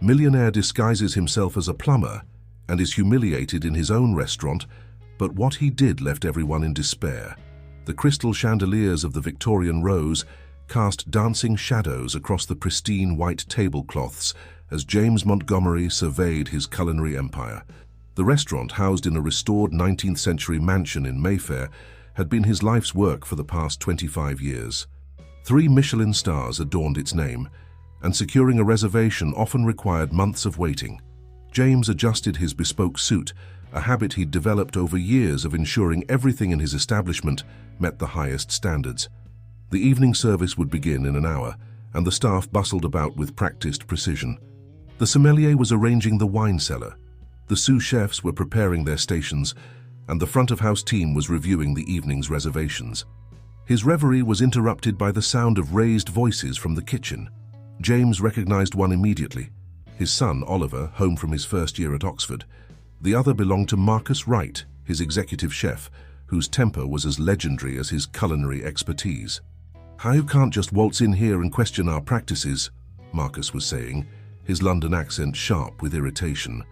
Millionaire disguises himself as a plumber and is humiliated in his own restaurant, but what he did left everyone in despair. The crystal chandeliers of the Victorian Rose cast dancing shadows across the pristine white tablecloths as James Montgomery surveyed his culinary empire. The restaurant, housed in a restored 19th century mansion in Mayfair, had been his life's work for the past 25 years. 3 Michelin stars adorned its name, and securing a reservation often required months of waiting. James adjusted his bespoke suit, a habit he'd developed over years of ensuring everything in his establishment met the highest standards. The evening service would begin in an hour, and the staff bustled about with practiced precision. The sommelier was arranging the wine cellar, the sous chefs were preparing their stations, and the front-of-house team was reviewing the evening's reservations. His reverie was interrupted by the sound of raised voices from the kitchen. James recognized one immediately. His son, Oliver, home from his first year at Oxford. The other belonged to Marcus Wright, his executive chef, whose temper was as legendary as his culinary expertise. "How you can't just waltz in here and question our practices," Marcus was saying, his London accent sharp with irritation.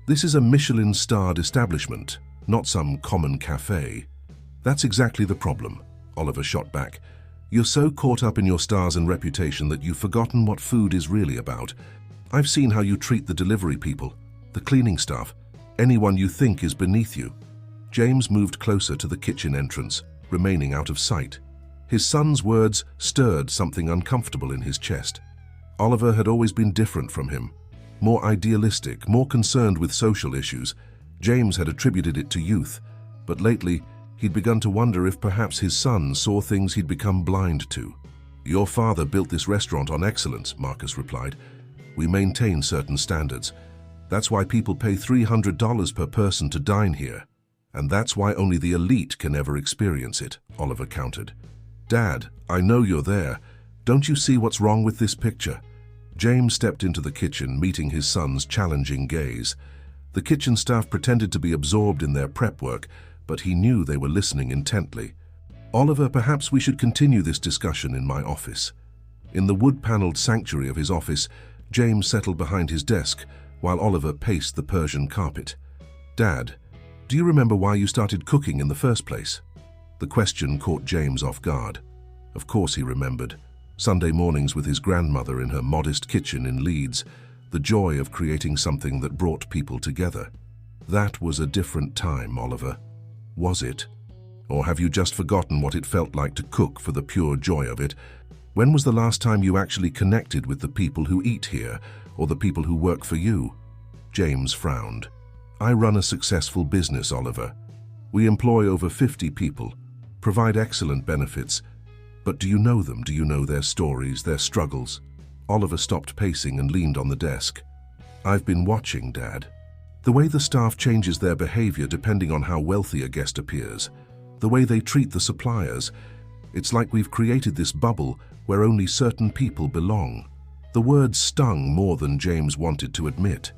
"This is a Michelin-starred establishment, not some common cafe." "That's exactly the problem," Oliver shot back. "You're so caught up in your stars and reputation that you've forgotten what food is really about. I've seen how you treat the delivery people, the cleaning staff, anyone you think is beneath you." James moved closer to the kitchen entrance, remaining out of sight. His son's words stirred something uncomfortable in his chest. Oliver had always been different from him, more idealistic, more concerned with social issues. James had attributed it to youth, but lately he'd begun to wonder if perhaps his son saw things he'd become blind to. "Your father built this restaurant on excellence," Marcus replied. "We maintain certain standards. That's why people pay $300 per person to dine here. And that's why only the elite can ever experience it," Oliver countered. "Dad, I know you're there. Don't you see what's wrong with this picture?" James stepped into the kitchen, meeting his son's challenging gaze. The kitchen staff pretended to be absorbed in their prep work, but he knew they were listening intently. "Oliver, perhaps we should continue this discussion in my office." In the wood-paneled sanctuary of his office, James settled behind his desk while Oliver paced the Persian carpet. "Dad, do you remember why you started cooking in the first place?" The question caught James off guard. Of course he remembered. Sunday mornings with his grandmother in her modest kitchen in Leeds, the joy of creating something that brought people together. That was a different time, Oliver. Was it? Or have you just forgotten what it felt like to cook for the pure joy of it? When was the last time you actually connected with the people who eat here, or the people who work for you? James frowned. "I run a successful business, Oliver. We employ over 50 people, provide excellent benefits. But do you know them? Do you know their stories, their struggles?" Oliver stopped pacing and leaned on the desk. "I've been watching, Dad. The way the staff changes their behavior depending on how wealthy a guest appears, the way they treat the suppliers. It's like we've created this bubble where only certain people belong." The words stung more than James wanted to admit.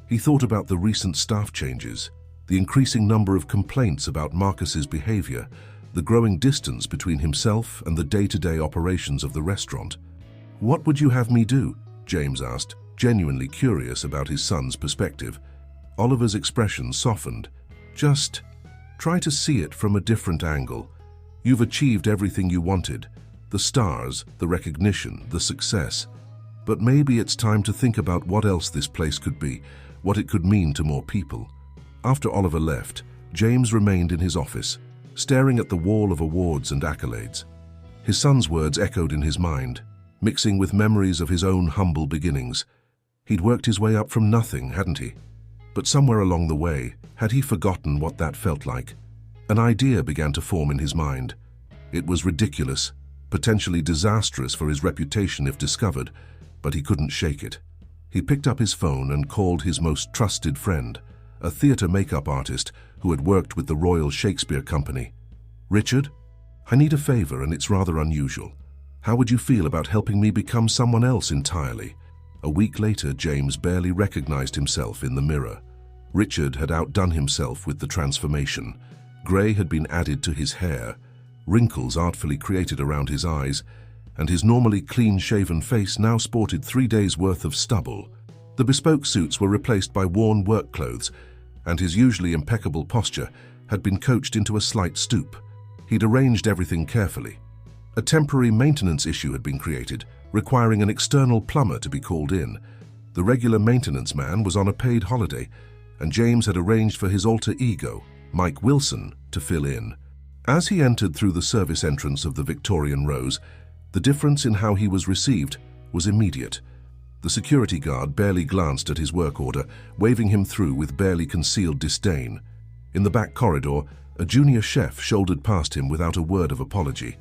He thought about the recent staff changes, the increasing number of complaints about Marcus's behavior, the growing distance between himself and the day-to-day operations of the restaurant. "What would you have me do?" James asked, genuinely curious about his son's perspective. Oliver's expression softened. "Just try to see it from a different angle. You've achieved everything you wanted, the stars, the recognition, the success. But maybe it's time to think about what else this place could be, what it could mean to more people." After Oliver left, James remained in his office, staring at the wall of awards and accolades. His son's words echoed in his mind, mixing with memories of his own humble beginnings. He'd worked his way up from nothing, hadn't he? But somewhere along the way, had he forgotten what that felt like? An idea began to form in his mind. It was ridiculous, potentially disastrous for his reputation if discovered, but he couldn't shake it. He picked up his phone and called his most trusted friend, a theatre makeup artist who had worked with the Royal Shakespeare Company. "Richard, I need a favor and it's rather unusual. How would you feel about helping me become someone else entirely?" A week later, James barely recognized himself in the mirror. Richard had outdone himself with the transformation. Grey had been added to his hair, wrinkles artfully created around his eyes, and his normally clean-shaven face now sported 3 days' worth of stubble. The bespoke suits were replaced by worn work clothes, and his usually impeccable posture had been coached into a slight stoop. He'd arranged everything carefully. A temporary maintenance issue had been created, requiring an external plumber to be called in. The regular maintenance man was on a paid holiday, and James had arranged for his alter ego, Mike Wilson, to fill in. As he entered through the service entrance of the Victorian Rose, the difference in how he was received was immediate. The security guard barely glanced at his work order, waving him through with barely concealed disdain. In the back corridor, a junior chef shouldered past him without a word of apology.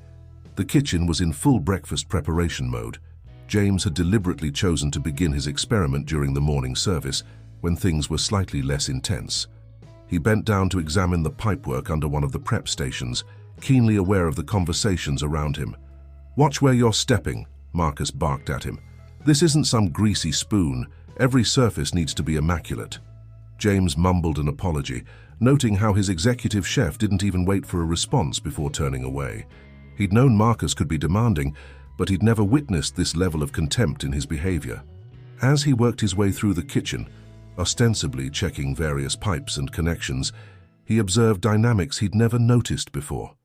The kitchen was in full breakfast preparation mode. James had deliberately chosen to begin his experiment during the morning service, when things were slightly less intense. He bent down to examine the pipework under one of the prep stations, keenly aware of the conversations around him. "Watch where you're stepping," Marcus barked at him. "This isn't some greasy spoon. Every surface needs to be immaculate." James mumbled an apology, noting how his executive chef didn't even wait for a response before turning away. He'd known Marcus could be demanding, but he'd never witnessed this level of contempt in his behavior. As he worked his way through the kitchen, ostensibly checking various pipes and connections, he observed dynamics he'd never noticed before.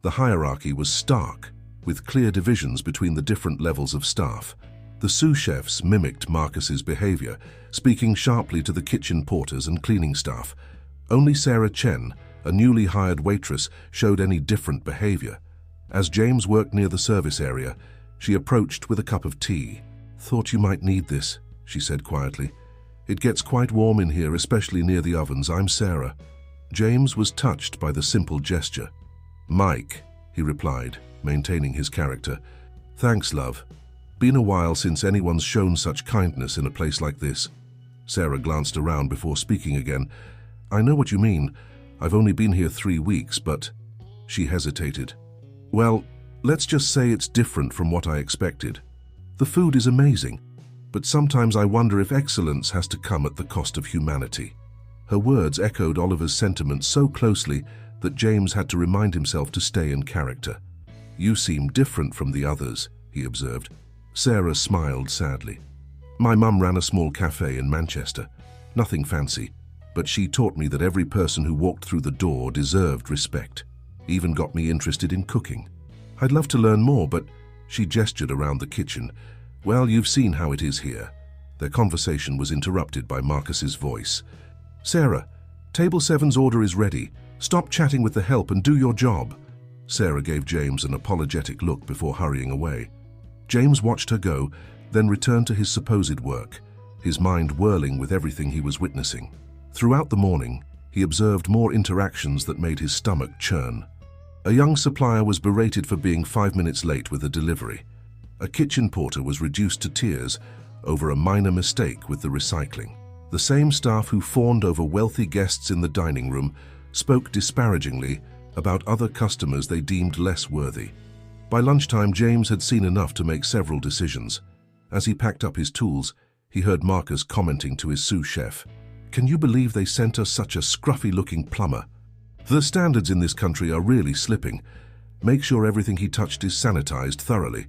The hierarchy was stark, with clear divisions between the different levels of staff. The sous chefs mimicked Marcus's behavior, speaking sharply to the kitchen porters and cleaning staff. Only Sarah Chen, a newly hired waitress, showed any different behavior. As James worked near the service area, she approached with a cup of tea. "Thought you might need this," she said quietly. "It gets quite warm in here, especially near the ovens. I'm Sarah." James was touched by the simple gesture. "Mike," he replied, maintaining his character. "Thanks, love. Been a while since anyone's shown such kindness in a place like this." Sarah glanced around before speaking again. "I know what you mean. I've only been here 3 weeks, but..." She hesitated. "Well, let's just say it's different from what I expected. The food is amazing, but sometimes I wonder if excellence has to come at the cost of humanity." Her words echoed Oliver's sentiments so closely that James had to remind himself to stay in character. "You seem different from the others," he observed. Sarah smiled sadly. "My mum ran a small cafe in Manchester. Nothing fancy, but she taught me that every person who walked through the door deserved respect. Even got me interested in cooking. I'd love to learn more, but..." She gestured around the kitchen. "Well, you've seen how it is here." Their conversation was interrupted by Marcus's voice. "Sarah, Table 7's order is ready. Stop chatting with the help and do your job." Sarah gave James an apologetic look before hurrying away. James watched her go, then returned to his supposed work, his mind whirling with everything he was witnessing. Throughout the morning, he observed more interactions that made his stomach churn. A young supplier was berated for being 5 minutes late with a delivery. A kitchen porter was reduced to tears over a minor mistake with the recycling. The same staff who fawned over wealthy guests in the dining room spoke disparagingly about other customers they deemed less worthy. By lunchtime, James had seen enough to make several decisions. As he packed up his tools, he heard Marcus commenting to his sous chef, "Can you believe they sent us such a scruffy-looking plumber? The standards in this country are really slipping. Make sure everything he touched is sanitized thoroughly."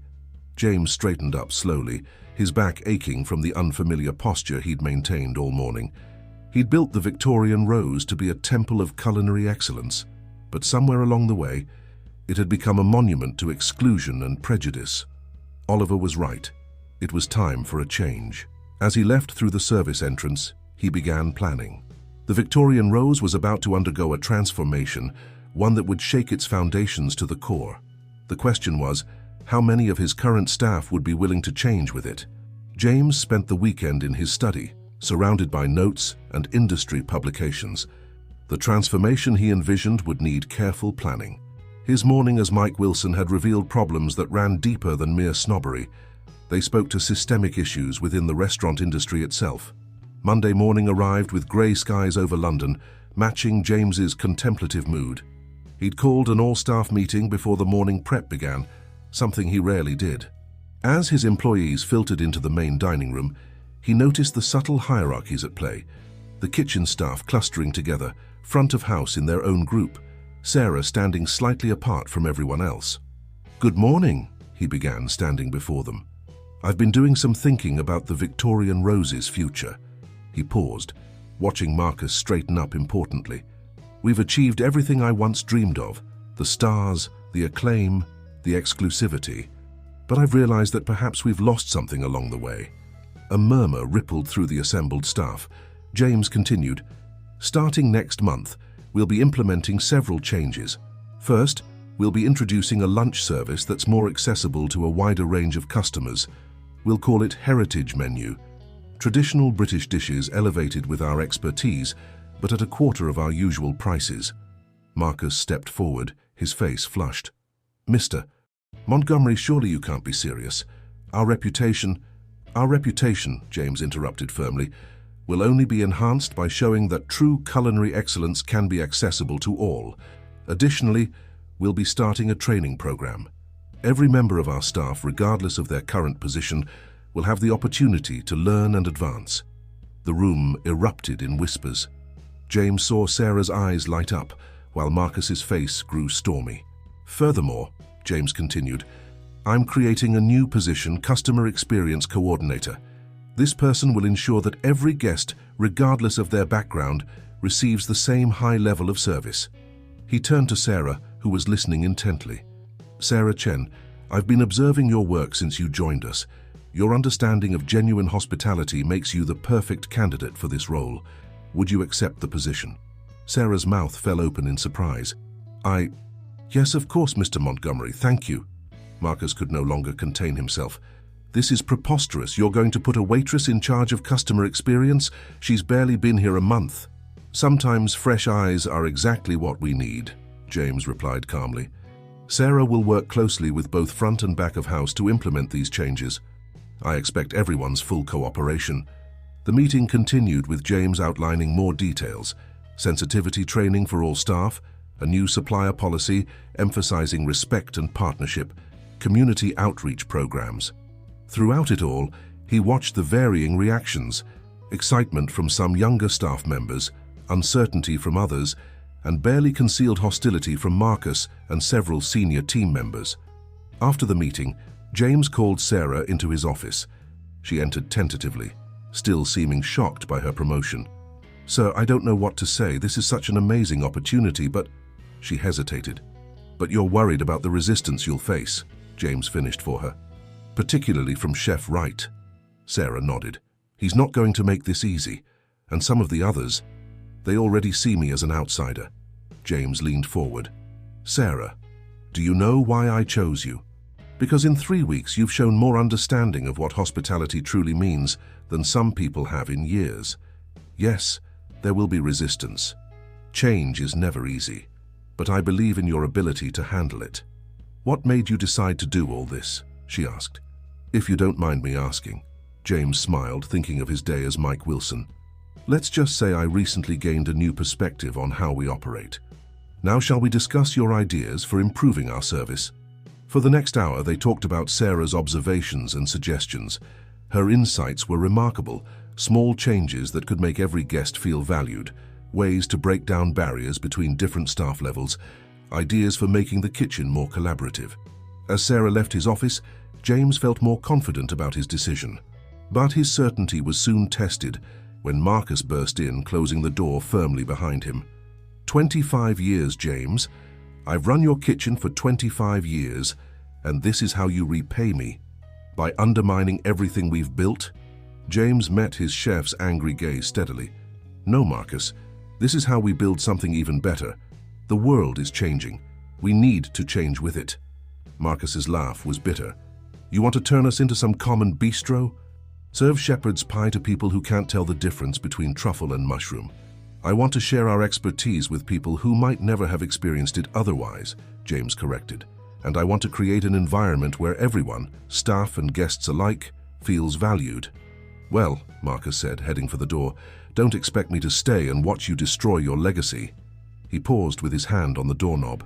James straightened up slowly, his back aching from the unfamiliar posture he'd maintained all morning. He'd built the Victorian Rose to be a temple of culinary excellence, but somewhere along the way, it had become a monument to exclusion and prejudice. Oliver was right. It was time for a change. As he left through the service entrance, he began planning. The Victorian Rose was about to undergo a transformation, one that would shake its foundations to the core. The question was, how many of his current staff would be willing to change with it? James spent the weekend in his study, surrounded by notes and industry publications. The transformation he envisioned would need careful planning. His morning as Mike Wilson had revealed problems that ran deeper than mere snobbery. They spoke to systemic issues within the restaurant industry itself. Monday morning arrived with grey skies over London, matching James's contemplative mood. He'd called an all-staff meeting before the morning prep began, something he rarely did. As his employees filtered into the main dining room, he noticed the subtle hierarchies at play. The kitchen staff clustering together, front of house in their own group, Sarah standing slightly apart from everyone else. "Good morning," he began, standing before them. I've been doing some thinking about the Victorian Rose's future. He paused, watching Marcus straighten up importantly. We've achieved everything I once dreamed of, the stars, the acclaim, the exclusivity. But I've realized that perhaps we've lost something along the way. A murmur rippled through the assembled staff. James continued, starting next month, we'll be implementing several changes. First, we'll be introducing a lunch service that's more accessible to a wider range of customers. We'll call it Heritage Menu. Traditional British dishes elevated with our expertise, but at a quarter of our usual prices. Marcus stepped forward, his face flushed. Mr. Montgomery, surely you can't be serious. Our reputation, James interrupted firmly, will only be enhanced by showing that true culinary excellence can be accessible to all. Additionally, we'll be starting a training program. Every member of our staff, regardless of their current position, will have the opportunity to learn and advance. The room erupted in whispers. James saw Sarah's eyes light up, while Marcus's face grew stormy. Furthermore, James continued, I'm creating a new position, Customer Experience Coordinator. This person will ensure that every guest, regardless of their background, receives the same high level of service. He turned to Sarah, who was listening intently. Sarah Chen, I've been observing your work since you joined us. Your understanding of genuine hospitality makes you the perfect candidate for this role. Would you accept the position? Sarah's mouth fell open in surprise. Yes, of course, Mr. Montgomery, thank you. Marcus could no longer contain himself. This is preposterous. You're going to put a waitress in charge of customer experience? She's barely been here a month. Sometimes fresh eyes are exactly what we need, James replied calmly. Sarah will work closely with both front and back of house to implement these changes. I expect everyone's full cooperation. The meeting continued with James outlining more details: sensitivity training for all staff, a new supplier policy emphasizing respect and partnership, community outreach programs. Throughout it all, he watched the varying reactions: excitement from some younger staff members, uncertainty from others, and barely concealed hostility from Marcus and several senior team members. After the meeting, James called Sarah into his office. She entered tentatively, still seeming shocked by her promotion. Sir, I don't know what to say. This is such an amazing opportunity, but... She hesitated. But you're worried about the resistance you'll face, James finished for her. Particularly from Chef Wright. Sarah nodded. He's not going to make this easy. And some of the others, they already see me as an outsider. James leaned forward. Sarah, do you know why I chose you? Because in 3 weeks you've shown more understanding of what hospitality truly means than some people have in years. Yes, there will be resistance. Change is never easy, but I believe in your ability to handle it. What made you decide to do all this? She asked. If you don't mind me asking. James smiled, thinking of his day as Mike Wilson. Let's just say I recently gained a new perspective on how we operate. Now shall we discuss your ideas for improving our service? For the next hour, they talked about Sarah's observations and suggestions. Her insights were remarkable, small changes that could make every guest feel valued, ways to break down barriers between different staff levels, ideas for making the kitchen more collaborative. As Sarah left his office, James felt more confident about his decision. But his certainty was soon tested when Marcus burst in, closing the door firmly behind him. 25 years, James. I've run your kitchen for 25 years, and this is how you repay me. By undermining everything we've built? James met his chef's angry gaze steadily. No, Marcus, this is how we build something even better. The world is changing. We need to change with it. Marcus's laugh was bitter. You want to turn us into some common bistro? Serve shepherd's pie to people who can't tell the difference between truffle and mushroom. I want to share our expertise with people who might never have experienced it otherwise, James corrected. And I want to create an environment where everyone, staff and guests alike, feels valued. Well, Marcus said, heading for the door, don't expect me to stay and watch you destroy your legacy. He paused with his hand on the doorknob.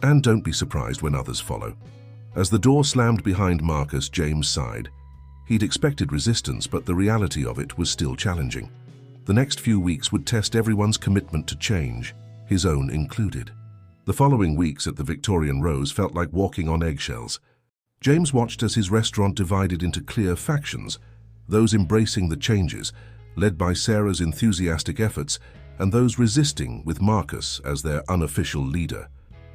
And don't be surprised when others follow. As the door slammed behind Marcus, James sighed. He'd expected resistance, but the reality of it was still challenging. The next few weeks would test everyone's commitment to change, his own included. The following weeks at the Victorian Rose felt like walking on eggshells. James watched as his restaurant divided into clear factions, those embracing the changes, led by Sarah's enthusiastic efforts, and those resisting, with Marcus as their unofficial leader.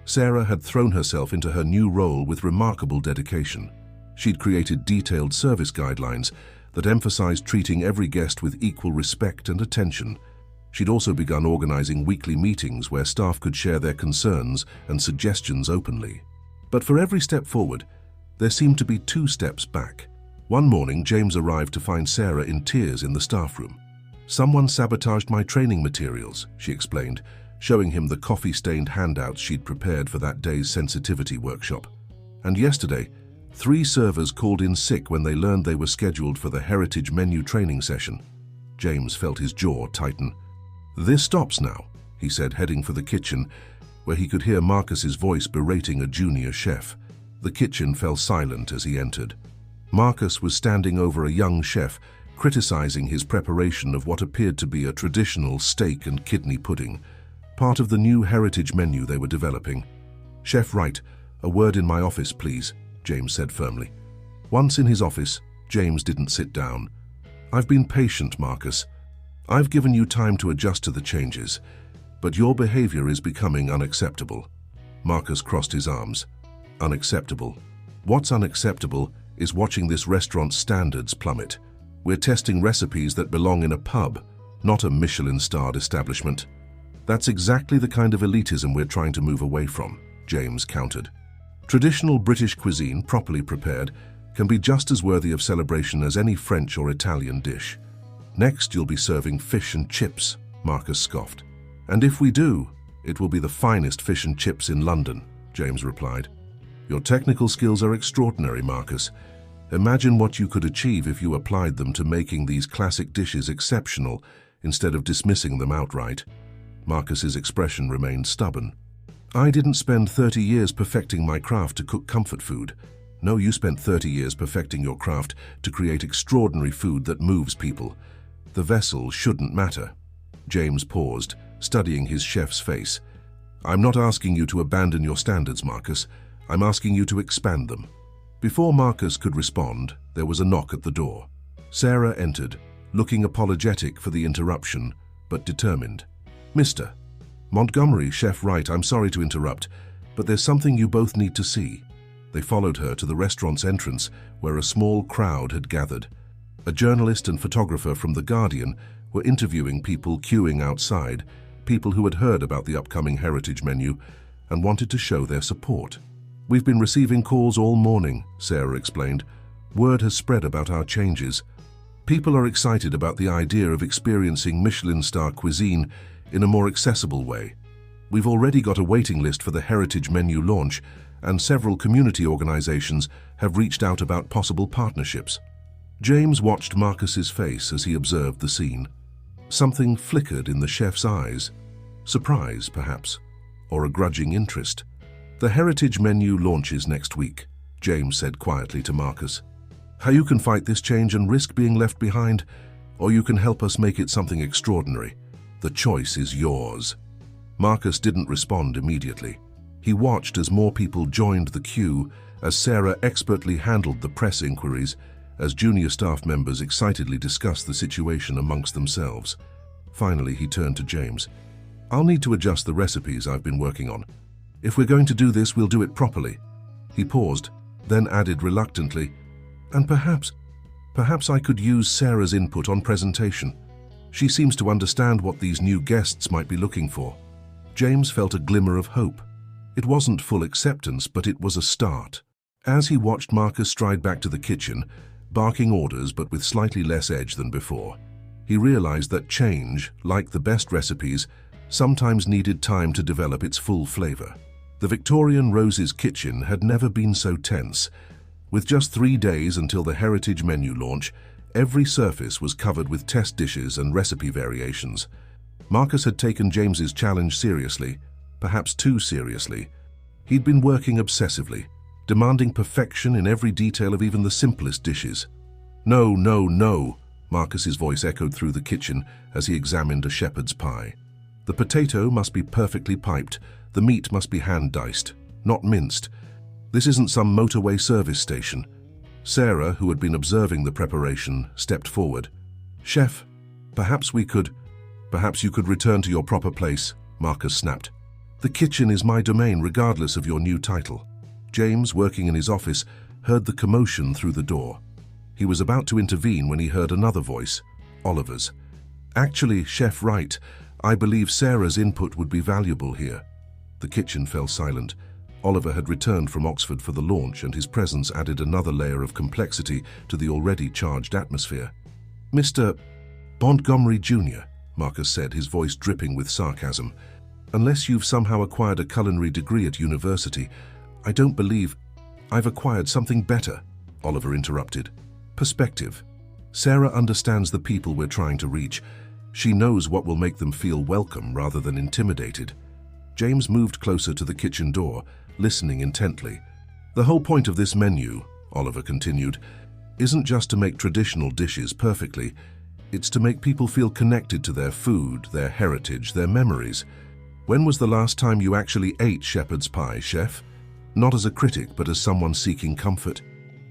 Sarah had thrown herself into her new role with remarkable dedication. She'd created detailed service guidelines that emphasized treating every guest with equal respect and attention. She'd also begun organizing weekly meetings where staff could share their concerns and suggestions openly. But for every step forward, there seemed to be 2 steps back. One morning, James arrived to find Sarah in tears in the staff room. "Someone sabotaged my training materials," she explained, showing him the coffee-stained handouts she'd prepared for that day's sensitivity workshop. "And yesterday, 3 servers called in sick when they learned they were scheduled for the Heritage Menu training session." James felt his jaw tighten. "This stops now," he said, heading for the kitchen, where he could hear Marcus's voice berating a junior chef. The kitchen fell silent as he entered. Marcus was standing over a young chef, criticizing his preparation of what appeared to be a traditional steak and kidney pudding, part of the new heritage menu they were developing. "Chef Wright, a word in my office, please," James said firmly. Once in his office, James didn't sit down. "I've been patient, Marcus. I've given you time to adjust to the changes, but your behavior is becoming unacceptable." Marcus crossed his arms. "Unacceptable? What's unacceptable is watching this restaurant's standards plummet. We're testing recipes that belong in a pub, not a Michelin-starred establishment." "That's exactly the kind of elitism we're trying to move away from," James countered. "Traditional British cuisine, properly prepared, can be just as worthy of celebration as any French or Italian dish." "Next, you'll be serving fish and chips," Marcus scoffed. "And if we do, it will be the finest fish and chips in London," James replied. "Your technical skills are extraordinary, Marcus. Imagine what you could achieve if you applied them to making these classic dishes exceptional instead of dismissing them outright." Marcus's expression remained stubborn. "I didn't spend 30 years perfecting my craft to cook comfort food. No, you spent 30 years perfecting your craft to create extraordinary food that moves people. The vessel shouldn't matter." James paused, studying his chef's face. "I'm not asking you to abandon your standards, Marcus. I'm asking you to expand them." Before Marcus could respond, there was a knock at the door. Sarah entered, looking apologetic for the interruption, but determined. "Mr. Montgomery, Chef Wright, I'm sorry to interrupt, but there's something you both need to see." They followed her to the restaurant's entrance, where a small crowd had gathered. A journalist and photographer from The Guardian were interviewing people queuing outside, people who had heard about the upcoming heritage menu and wanted to show their support. "We've been receiving calls all morning," Sarah explained. "Word has spread about our changes. People are excited about the idea of experiencing Michelin-star cuisine in a more accessible way. We've already got a waiting list for the heritage menu launch, and several community organizations have reached out about possible partnerships." James watched Marcus's face as he observed the scene. Something flickered in the chef's eyes. Surprise, perhaps, or a grudging interest. "The heritage menu launches next week," James said quietly to Marcus. "How you can fight this change and risk being left behind, or you can help us make it something extraordinary. The choice is yours." Marcus didn't respond immediately. He watched as more people joined the queue, as Sarah expertly handled the press inquiries, as junior staff members excitedly discussed the situation amongst themselves. Finally, he turned to James. "I'll need to adjust the recipes I've been working on. If we're going to do this, we'll do it properly." He paused, then added reluctantly, "And perhaps I could use Sarah's input on presentation. She seems to understand what these new guests might be looking for." James felt a glimmer of hope. It wasn't full acceptance, but it was a start. As he watched Marcus stride back to the kitchen, barking orders but with slightly less edge than before, he realized that change, like the best recipes, sometimes needed time to develop its full flavor. The Victorian Rose's kitchen had never been so tense. With just 3 days until the heritage menu launch, every surface was covered with test dishes and recipe variations. Marcus had taken James's challenge seriously, perhaps too seriously. He'd been working obsessively, demanding perfection in every detail of even the simplest dishes. "No, no, no," Marcus's voice echoed through the kitchen as he examined a shepherd's pie. "The potato must be perfectly piped. The meat must be hand-diced, not minced. This isn't some motorway service station. Sarah, who had been observing the preparation, stepped forward. "Chef, perhaps you could return to your proper place," Marcus snapped. "The kitchen is my domain regardless of your new title." James, working in his office, heard the commotion through the door. He was about to intervene when he heard another voice, Oliver's. "Actually, Chef Wright, I believe Sarah's input would be valuable here." The kitchen fell silent. Oliver had returned from Oxford for the launch, and his presence added another layer of complexity to the already charged atmosphere. "Mr. Montgomery Jr., Marcus said, his voice dripping with sarcasm. "Unless you've somehow acquired a culinary degree at university, I don't believe—" "I've acquired something better," Oliver interrupted. "Perspective. Sarah understands the people we're trying to reach. She knows what will make them feel welcome rather than intimidated." James moved closer to the kitchen door, listening intently. "The whole point of this menu," Oliver continued, "isn't just to make traditional dishes perfectly. It's to make people feel connected to their food, their heritage, their memories. When was the last time you actually ate shepherd's pie, chef? Not as a critic, but as someone seeking comfort."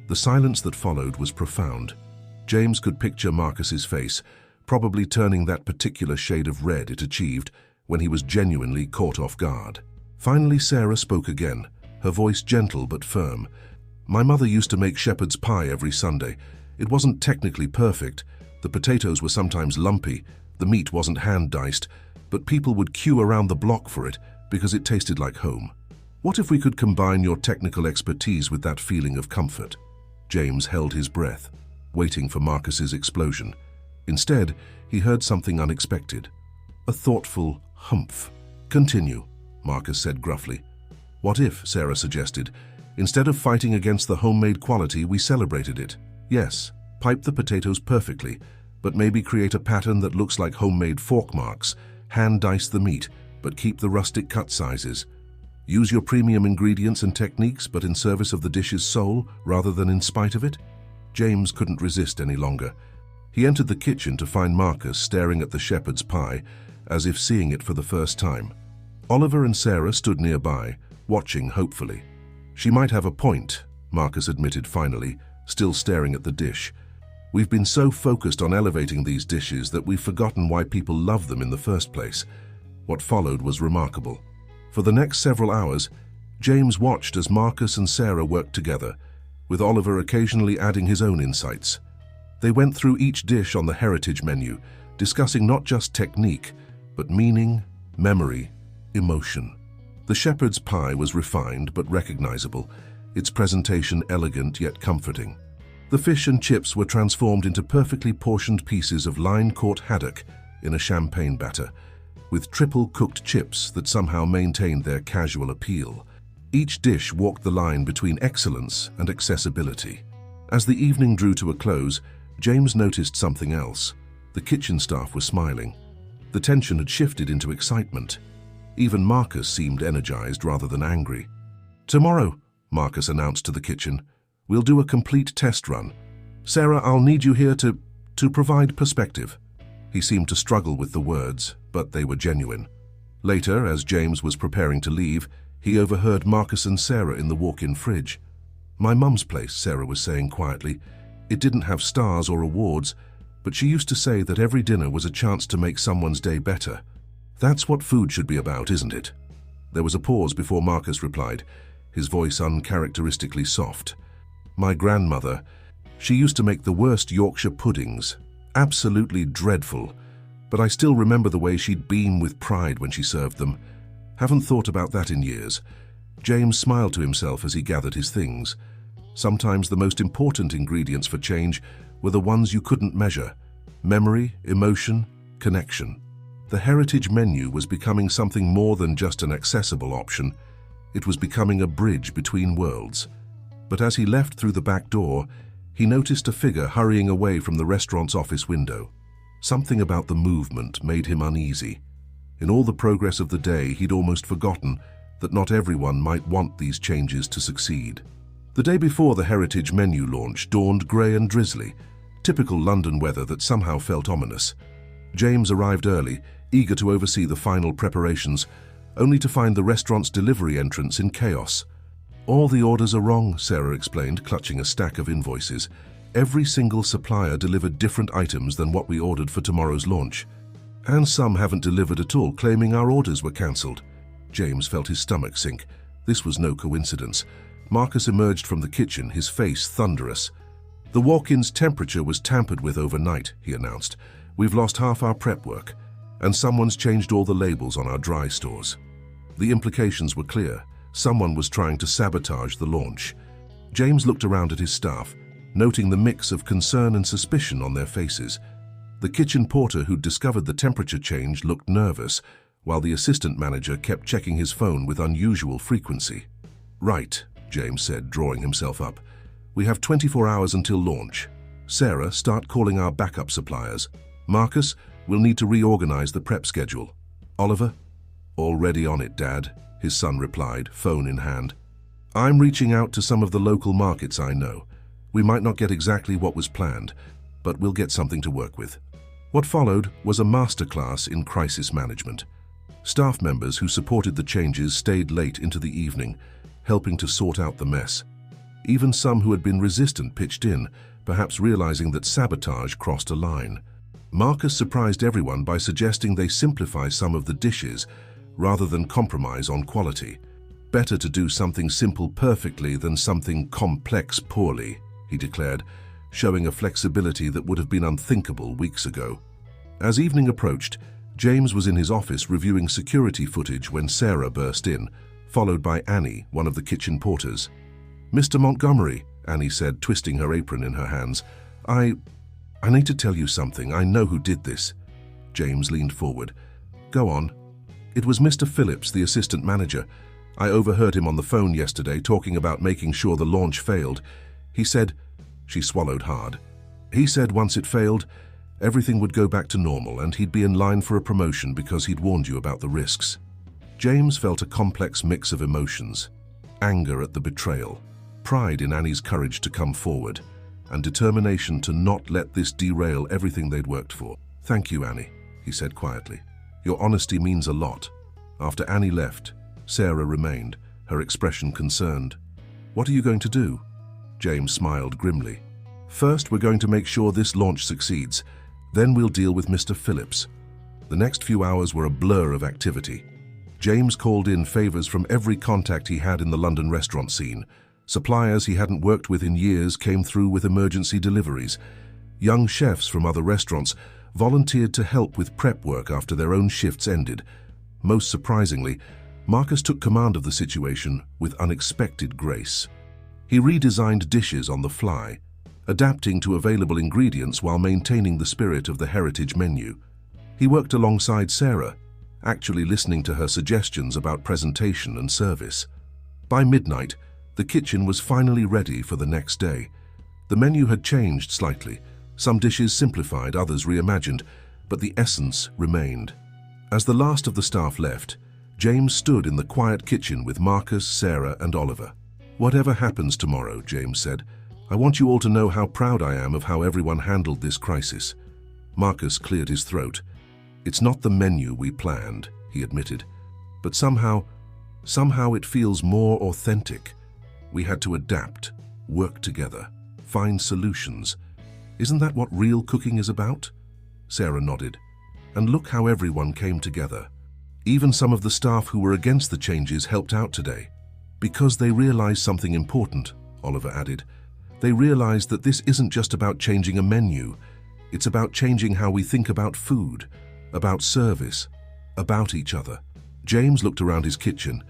The silence that followed was profound. James could picture Marcus's face, probably turning that particular shade of red it achieved when he was genuinely caught off guard. Finally, Sarah spoke again, her voice gentle but firm. "My mother used to make shepherd's pie every Sunday. It wasn't technically perfect. The potatoes were sometimes lumpy, the meat wasn't hand-diced, but people would queue around the block for it because it tasted like home. What if we could combine your technical expertise with that feeling of comfort?" James held his breath, waiting for Marcus's explosion. Instead, he heard something unexpected. A thoughtful humph. "Continue," Marcus said gruffly. "What if," Sarah suggested, "instead of fighting against the homemade quality, we celebrated it? Yes, pipe the potatoes perfectly, but maybe create a pattern that looks like homemade fork marks, hand-dice the meat, but keep the rustic cut sizes. Use your premium ingredients and techniques, but in service of the dish's soul rather than in spite of it?" James couldn't resist any longer. He entered the kitchen to find Marcus staring at the shepherd's pie, as if seeing it for the first time. Oliver and Sarah stood nearby, watching hopefully. "She might have a point," Marcus admitted finally, still staring at the dish. "We've been so focused on elevating these dishes that we've forgotten why people love them in the first place." What followed was remarkable. For the next several hours, James watched as Marcus and Sarah worked together, with Oliver occasionally adding his own insights. They went through each dish on the heritage menu, discussing not just technique, but meaning, memory, emotion. The shepherd's pie was refined but recognizable, its presentation elegant yet comforting. The fish and chips were transformed into perfectly portioned pieces of line-caught haddock in a champagne batter, with triple-cooked chips that somehow maintained their casual appeal. Each dish walked the line between excellence and accessibility. As the evening drew to a close, James noticed something else. The kitchen staff were smiling. The tension had shifted into excitement. Even Marcus seemed energized rather than angry. "Tomorrow," Marcus announced to the kitchen, "we'll do a complete test run. Sarah, I'll need you here to provide perspective." He seemed to struggle with the words, but they were genuine. Later, as James was preparing to leave, he overheard Marcus and Sarah in the walk-in fridge. "My mum's place," Sarah was saying quietly. "It didn't have stars or awards, but she used to say that every dinner was a chance to make someone's day better. That's what food should be about, isn't it?" There was a pause before Marcus replied, his voice uncharacteristically soft. "My grandmother, she used to make the worst Yorkshire puddings. Absolutely dreadful. But I still remember the way she'd beam with pride when she served them. Haven't thought about that in years." James smiled to himself as he gathered his things. Sometimes the most important ingredients for change were the ones you couldn't measure: memory, emotion, connection. The heritage menu was becoming something more than just an accessible option. It was becoming a bridge between worlds. But as he left through the back door, he noticed a figure hurrying away from the restaurant's office window. Something about the movement made him uneasy. In all the progress of the day, he'd almost forgotten that not everyone might want these changes to succeed. The day before the heritage menu launch dawned grey and drizzly, typical London weather that somehow felt ominous. James arrived early, eager to oversee the final preparations, only to find the restaurant's delivery entrance in chaos. All the orders are wrong, Sarah explained, clutching a stack of invoices. Every single supplier delivered different items than what we ordered for tomorrow's launch. And some haven't delivered at all, claiming our orders were cancelled. James felt his stomach sink. This was no coincidence. Marcus emerged from the kitchen, his face thunderous. The walk-in's temperature was tampered with overnight, he announced. We've lost half our prep work, and someone's changed all the labels on our dry stores. The implications were clear. Someone was trying to sabotage the launch. James looked around at his staff, noting the mix of concern and suspicion on their faces. The kitchen porter who'd discovered the temperature change looked nervous, while the assistant manager kept checking his phone with unusual frequency. Right, James said, drawing himself up. We have 24 hours until launch. Sarah, start calling our backup suppliers. Marcus, we'll need to reorganize the prep schedule. Oliver? Already on it, Dad, his son replied, phone in hand. I'm reaching out to some of the local markets I know. We might not get exactly what was planned, but we'll get something to work with. What followed was a masterclass in crisis management. Staff members who supported the changes stayed late into the evening, helping to sort out the mess. Even some who had been resistant pitched in, perhaps realizing that sabotage crossed a line. Marcus surprised everyone by suggesting they simplify some of the dishes rather than compromise on quality. Better to do something simple perfectly than something complex poorly, he declared, showing a flexibility that would have been unthinkable weeks ago. As evening approached, James was in his office reviewing security footage when Sarah burst in, followed by Annie, one of the kitchen porters. Mr. Montgomery, Annie said, twisting her apron in her hands. I need to tell you something. I know who did this. James leaned forward. Go on. It was Mr. Phillips, the assistant manager. I overheard him on the phone yesterday talking about making sure the launch failed. He said, she swallowed hard. He said once it failed, everything would go back to normal and he'd be in line for a promotion because he'd warned you about the risks. James felt a complex mix of emotions. Anger at the betrayal, pride in Annie's courage to come forward, and determination to not let this derail everything they'd worked for. Thank you, Annie, he said quietly. Your honesty means a lot. After Annie left, Sarah remained, her expression concerned. What are you going to do? James smiled grimly. First, we're going to make sure this launch succeeds. Then we'll deal with Mr. Phillips. The next few hours were a blur of activity. James called in favors from every contact he had in the London restaurant scene. Suppliers he hadn't worked with in years came through with emergency deliveries. Young chefs from other restaurants volunteered to help with prep work after their own shifts ended. Most surprisingly, Marcus took command of the situation with unexpected grace. He redesigned dishes on the fly, adapting to available ingredients while maintaining the spirit of the heritage menu. He worked alongside Sarah, actually listening to her suggestions about presentation and service. By midnight, the kitchen was finally ready for the next day. The menu had changed slightly, some dishes simplified, others reimagined, but the essence remained. As the last of the staff left, James stood in the quiet kitchen with Marcus, Sarah, and Oliver. Whatever happens tomorrow, James said, I want you all to know how proud I am of how everyone handled this crisis. Marcus cleared his throat. It's not the menu we planned, he admitted, but somehow it feels more authentic. We had to adapt, work together, find solutions. Isn't that what real cooking is about? Sarah nodded. And look how everyone came together. Even some of the staff who were against the changes helped out today. Because they realized something important, Oliver added. They realized that this isn't just about changing a menu. It's about changing how we think about food, about service, about each other. James looked around his kitchen,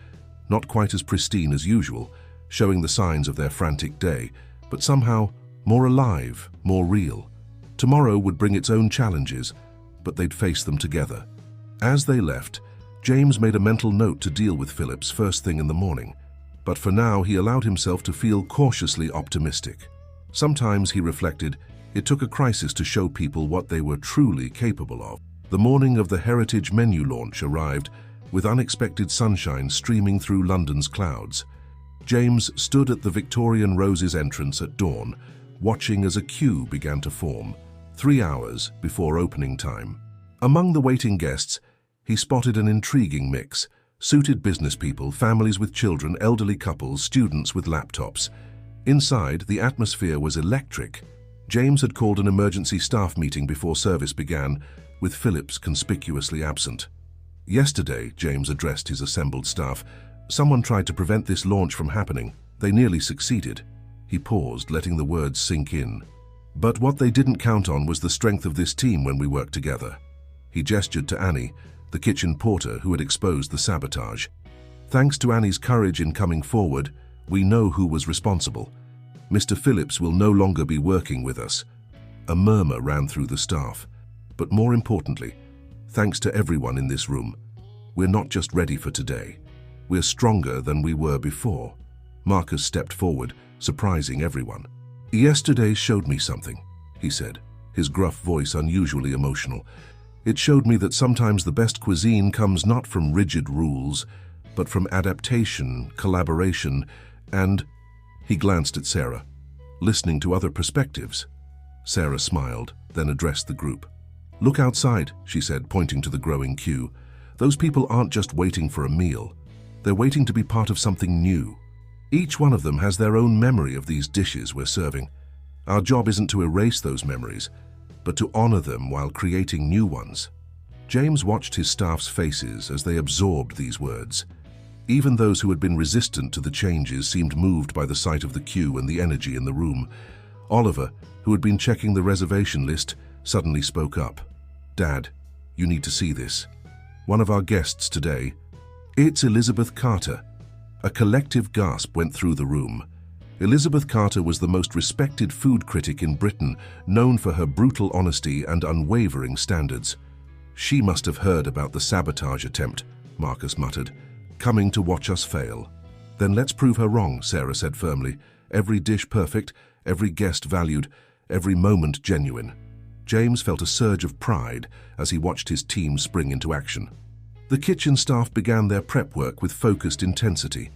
not quite as pristine as usual, showing the signs of their frantic day, but somehow more alive, more real. Tomorrow would bring its own challenges, but they'd face them together. As they left, James made a mental note to deal with Phillips first thing in the morning. But for now, he allowed himself to feel cautiously optimistic. Sometimes, he reflected, it took a crisis to show people what they were truly capable of. The morning of the Heritage menu launch arrived, with unexpected sunshine streaming through London's clouds. James stood at the Victorian Rose's entrance at dawn, watching as a queue began to form, 3 hours before opening time. Among the waiting guests, he spotted an intriguing mix: Suited business people, families with children, elderly couples, students with laptops. Inside, the atmosphere was electric. James had called an emergency staff meeting before service began, with Phillips conspicuously absent. Yesterday, James addressed his assembled staff. Someone tried to prevent this launch from happening. They nearly succeeded. He paused, letting the words sink in. But what they didn't count on was the strength of this team when we worked together. He gestured to Annie, the kitchen porter who had exposed the sabotage. Thanks to Annie's courage in coming forward, we know who was responsible. Mr. Phillips will no longer be working with us. A murmur ran through the staff. But more importantly, thanks to everyone in this room, we're not just ready for today. We're stronger than we were before. Marcus stepped forward, surprising everyone. Yesterday showed me something, he said, his gruff voice unusually emotional. It showed me that sometimes the best cuisine comes not from rigid rules, but from adaptation, collaboration, and... He glanced at Sarah, listening to other perspectives. Sarah smiled, then addressed the group. Look outside, she said, pointing to the growing queue. Those people aren't just waiting for a meal. They're waiting to be part of something new. Each one of them has their own memory of these dishes we're serving. Our job isn't to erase those memories, but to honor them while creating new ones. James watched his staff's faces as they absorbed these words. Even those who had been resistant to the changes seemed moved by the sight of the queue and the energy in the room. Oliver, who had been checking the reservation list, suddenly spoke up. Dad, you need to see this. One of our guests today. It's Elizabeth Carter. A collective gasp went through the room. Elizabeth Carter was the most respected food critic in Britain, known for her brutal honesty and unwavering standards. She must have heard about the sabotage attempt, Marcus muttered, coming to watch us fail. Then let's prove her wrong, Sarah said firmly. Every dish perfect, every guest valued, every moment genuine. James felt a surge of pride as he watched his team spring into action. The kitchen staff began their prep work with focused intensity.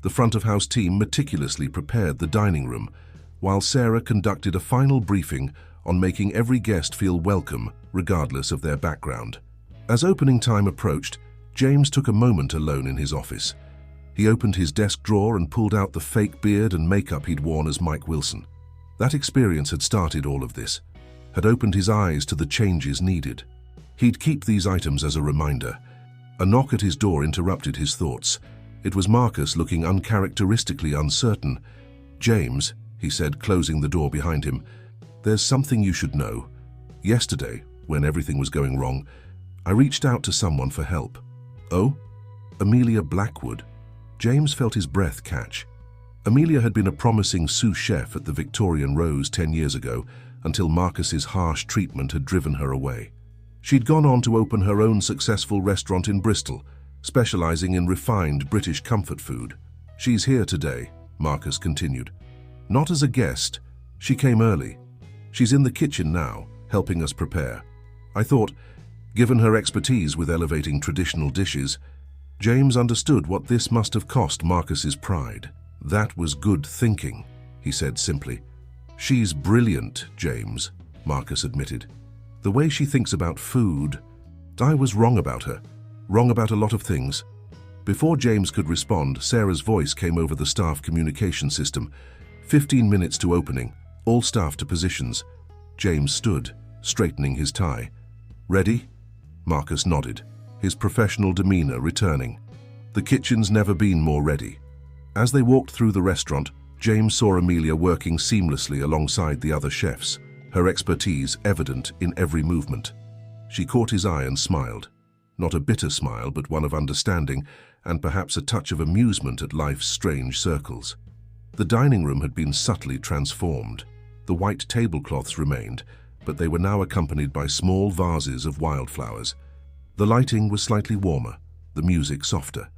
The front-of-house team meticulously prepared the dining room, while Sarah conducted a final briefing on making every guest feel welcome, regardless of their background. As opening time approached, James took a moment alone in his office. He opened his desk drawer and pulled out the fake beard and makeup he'd worn as Mike Wilson. That experience had started all of this, had opened his eyes to the changes needed. He'd keep these items as a reminder. A knock at his door interrupted his thoughts. It was Marcus, looking uncharacteristically uncertain. James, he said, closing the door behind him, there's something you should know. Yesterday, when everything was going wrong, I reached out to someone for help. Oh? Amelia Blackwood? James felt his breath catch. Amelia had been a promising sous chef at the Victorian Rose 10 years ago, until Marcus's harsh treatment had driven her away. She'd gone on to open her own successful restaurant in Bristol, specializing in refined British comfort food. She's here today, Marcus continued. Not as a guest. She came early. She's in the kitchen now, helping us prepare. I thought, given her expertise with elevating traditional dishes, James understood what this must have cost Marcus's pride. That was good thinking, he said simply. She's brilliant, James, Marcus admitted. The way she thinks about food, I was wrong about her. Wrong about a lot of things. Before James could respond, Sarah's voice came over the staff communication system. 15 minutes to opening, all staff to positions. James stood, straightening his tie. Ready? Marcus nodded, his professional demeanor returning. The kitchen's never been more ready. As they walked through the restaurant, James saw Amelia working seamlessly alongside the other chefs, her expertise evident in every movement. She caught his eye and smiled. Not a bitter smile, but one of understanding and perhaps a touch of amusement at life's strange circles. The dining room had been subtly transformed. The white tablecloths remained, but they were now accompanied by small vases of wildflowers. The lighting was slightly warmer, the music softer.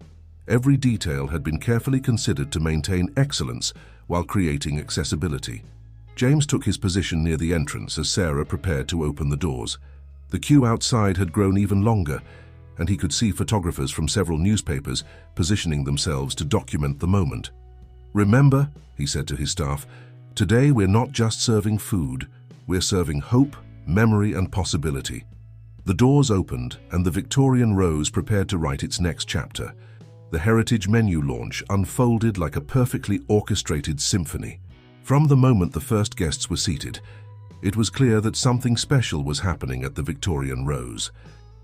Every detail had been carefully considered to maintain excellence while creating accessibility. James took his position near the entrance as Sarah prepared to open the doors. The queue outside had grown even longer, and he could see photographers from several newspapers positioning themselves to document the moment. Remember, he said to his staff, today we're not just serving food, we're serving hope, memory, and possibility. The doors opened, and the Victorian Rose prepared to write its next chapter. The heritage menu launch unfolded like a perfectly orchestrated symphony. From the moment the first guests were seated, it was clear that something special was happening at the Victorian Rose.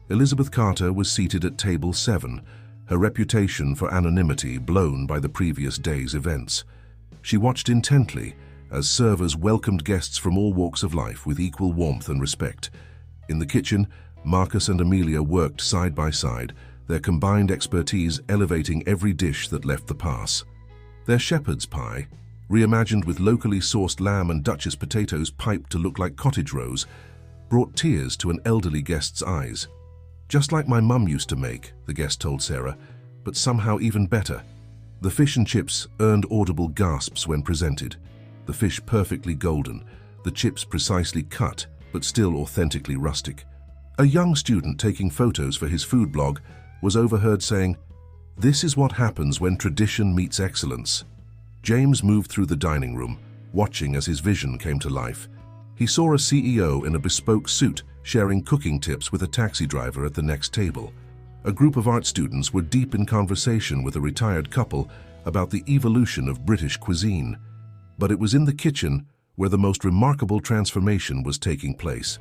Elizabeth Carter was seated at table 7, her reputation for anonymity blown by the previous day's events. She watched intently as servers welcomed guests from all walks of life with equal warmth and respect. In the kitchen, Marcus and Amelia worked side by side, their combined expertise elevating every dish that left the pass. Their shepherd's pie, reimagined with locally sourced lamb and Duchess potatoes piped to look like cottage roes, brought tears to an elderly guest's eyes. "Just like my mum used to make," the guest told Sarah, "but somehow even better." The fish and chips earned audible gasps when presented. The fish perfectly golden, the chips precisely cut, but still authentically rustic. A young student taking photos for his food blog was overheard saying, "This is what happens when tradition meets excellence." James moved through the dining room, watching as his vision came to life. He saw a CEO in a bespoke suit sharing cooking tips with a taxi driver at the next table. A group of art students were deep in conversation with a retired couple about the evolution of British cuisine. But it was in the kitchen where the most remarkable transformation was taking place.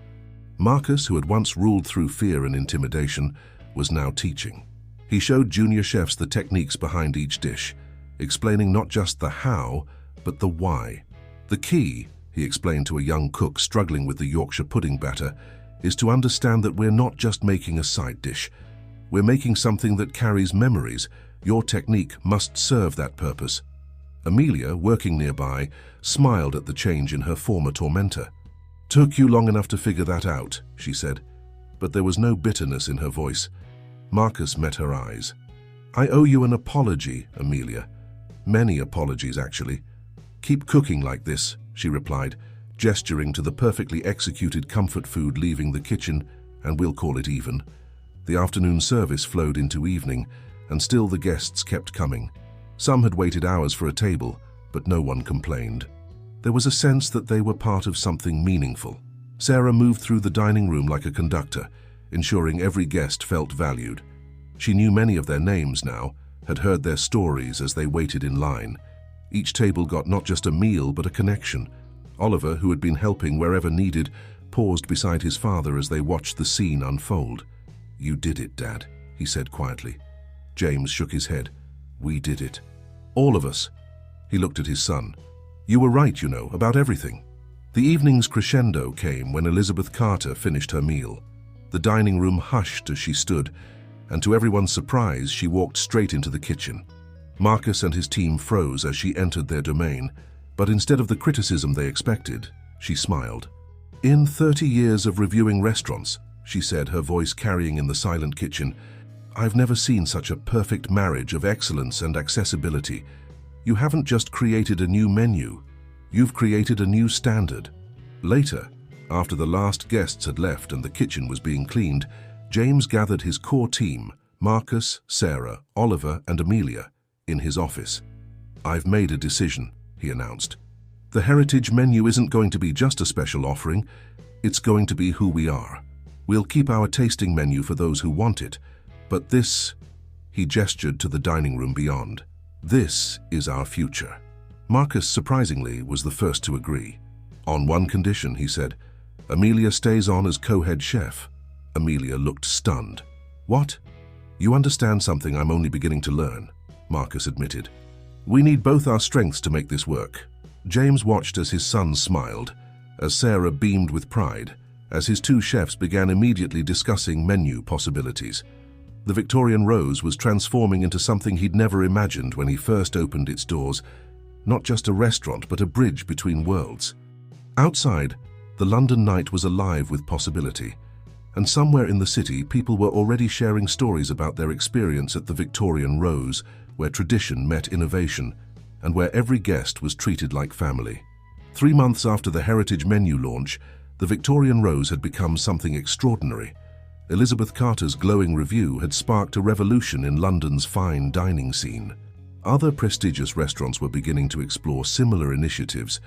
Marcus, who had once ruled through fear and intimidation, was now teaching. He showed junior chefs the techniques behind each dish, explaining not just the how, but the why. The key, he explained to a young cook struggling with the Yorkshire pudding batter, is to understand that we're not just making a side dish. We're making something that carries memories. Your technique must serve that purpose. Amelia, working nearby, smiled at the change in her former tormentor. "Took you long enough to figure that out," she said, but there was no bitterness in her voice. Marcus met her eyes. "I owe you an apology, Amelia. Many apologies, actually." "Keep cooking like this," she replied, gesturing to the perfectly executed comfort food leaving the kitchen, "and we'll call it even." The afternoon service flowed into evening, and still the guests kept coming. Some had waited hours for a table, but no one complained. There was a sense that they were part of something meaningful. Sarah moved through the dining room like a conductor, ensuring every guest felt valued. She knew many of their names now, had heard their stories as they waited in line. Each table got not just a meal, but a connection. Oliver, who had been helping wherever needed, paused beside his father as they watched the scene unfold. "You did it, Dad," he said quietly. James shook his head. "We did it. All of us." He looked at his son. "You were right, you know, about everything." The evening's crescendo came when Elizabeth Carter finished her meal. The dining room hushed as she stood, and to everyone's surprise, she walked straight into the kitchen. Marcus and his team froze as she entered their domain, but instead of the criticism they expected, she smiled. "In 30 years of reviewing restaurants," she said, her voice carrying in the silent kitchen, "I've never seen such a perfect marriage of excellence and accessibility. You haven't just created a new menu, you've created a new standard." Later, after the last guests had left and the kitchen was being cleaned, James gathered his core team, Marcus, Sarah, Oliver, and Amelia, in his office. "I've made a decision," he announced. "The heritage menu isn't going to be just a special offering, it's going to be who we are. We'll keep our tasting menu for those who want it, but this," he gestured to the dining room beyond, "this is our future." Marcus, surprisingly, was the first to agree. "On one condition," he said, "Amelia stays on as co-head chef." Amelia looked stunned. "What? You understand something I'm only beginning to learn," Marcus admitted. "We need both our strengths to make this work." James watched as his son smiled, as Sarah beamed with pride, as his two chefs began immediately discussing menu possibilities. The Victorian Rose was transforming into something he'd never imagined when he first opened its doors, not just a restaurant but a bridge between worlds. Outside, the London night was alive with possibility, and somewhere in the city people were already sharing stories about their experience at the Victorian Rose, where tradition met innovation, and where every guest was treated like family. 3 months after the heritage menu launch, the Victorian Rose had become something extraordinary. Elizabeth Carter's glowing review had sparked a revolution in London's fine dining scene. Other prestigious restaurants were beginning to explore similar initiatives,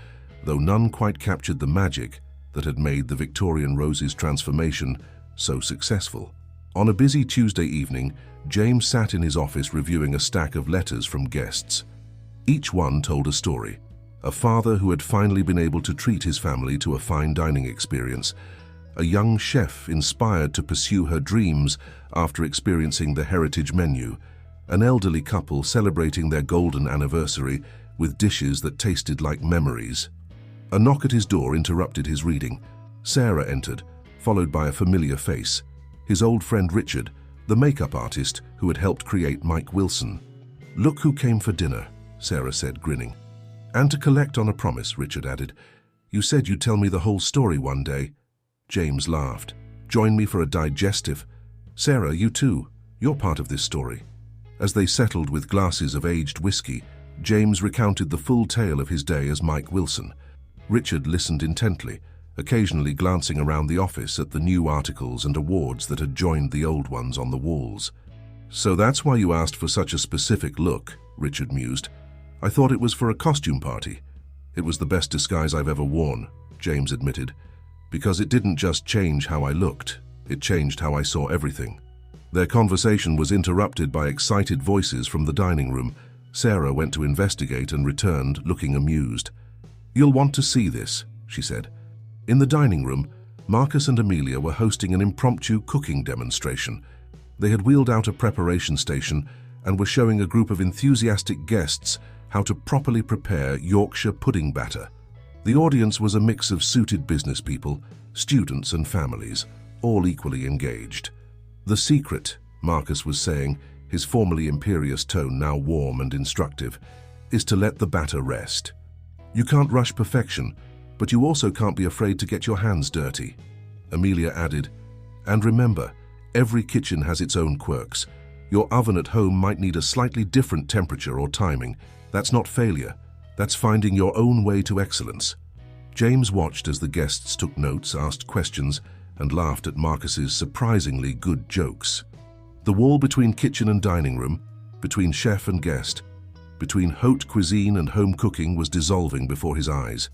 though none quite captured the magic that had made the Victorian Rose's transformation so successful. On a busy Tuesday evening, James sat in his office reviewing a stack of letters from guests. Each one told a story. A father who had finally been able to treat his family to a fine dining experience. A young chef inspired to pursue her dreams after experiencing the heritage menu. An elderly couple celebrating their golden anniversary with dishes that tasted like memories. A knock at his door interrupted his reading. Sarah entered, followed by a familiar face. His old friend Richard, the makeup artist who had helped create Mike Wilson. "Look who came for dinner," Sarah said, grinning. "And to collect on a promise," Richard added. "You said you'd tell me the whole story one day." James laughed. "Join me for a digestive." "Sarah, you too. You're part of this story." As they settled with glasses of aged whiskey, James recounted the full tale of his day as Mike Wilson. Richard listened intently, occasionally glancing around the office at the new articles and awards that had joined the old ones on the walls. "So that's why you asked for such a specific look," Richard mused. "I thought it was for a costume party." "It was the best disguise I've ever worn," James admitted, "because it didn't just change how I looked, it changed how I saw everything." Their conversation was interrupted by excited voices from the dining room. Sarah went to investigate and returned, looking amused. "You'll want to see this," she said. In the dining room, Marcus and Amelia were hosting an impromptu cooking demonstration. They had wheeled out a preparation station and were showing a group of enthusiastic guests how to properly prepare Yorkshire pudding batter. The audience was a mix of suited business people, students and families, all equally engaged. "The secret," Marcus was saying, his formerly imperious tone now warm and instructive, "is to let the batter rest. You can't rush perfection, but you also can't be afraid to get your hands dirty." Amelia added, "And remember, every kitchen has its own quirks. Your oven at home might need a slightly different temperature or timing. That's not failure. That's finding your own way to excellence." James watched as the guests took notes, asked questions, and laughed at Marcus's surprisingly good jokes. The wall between kitchen and dining room, between chef and guest, between haute cuisine and home cooking was dissolving before his eyes.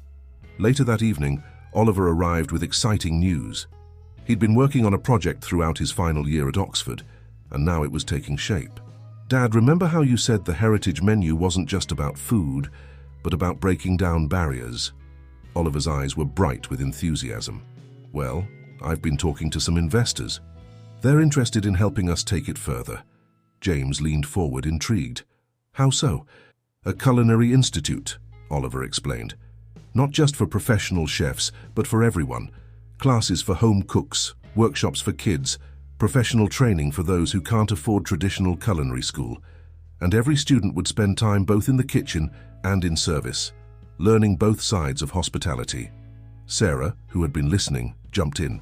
Later that evening, Oliver arrived with exciting news. He'd been working on a project throughout his final year at Oxford, and now it was taking shape. "Dad, remember how you said the heritage menu wasn't just about food, but about breaking down barriers?" Oliver's eyes were bright with enthusiasm. "Well, I've been talking to some investors. They're interested in helping us take it further." James leaned forward, intrigued. "How so?" "A culinary institute," Oliver explained. "Not just for professional chefs, but for everyone. Classes for home cooks, workshops for kids, professional training for those who can't afford traditional culinary school. And every student would spend time both in the kitchen and in service, learning both sides of hospitality." Sarah, who had been listening, jumped in.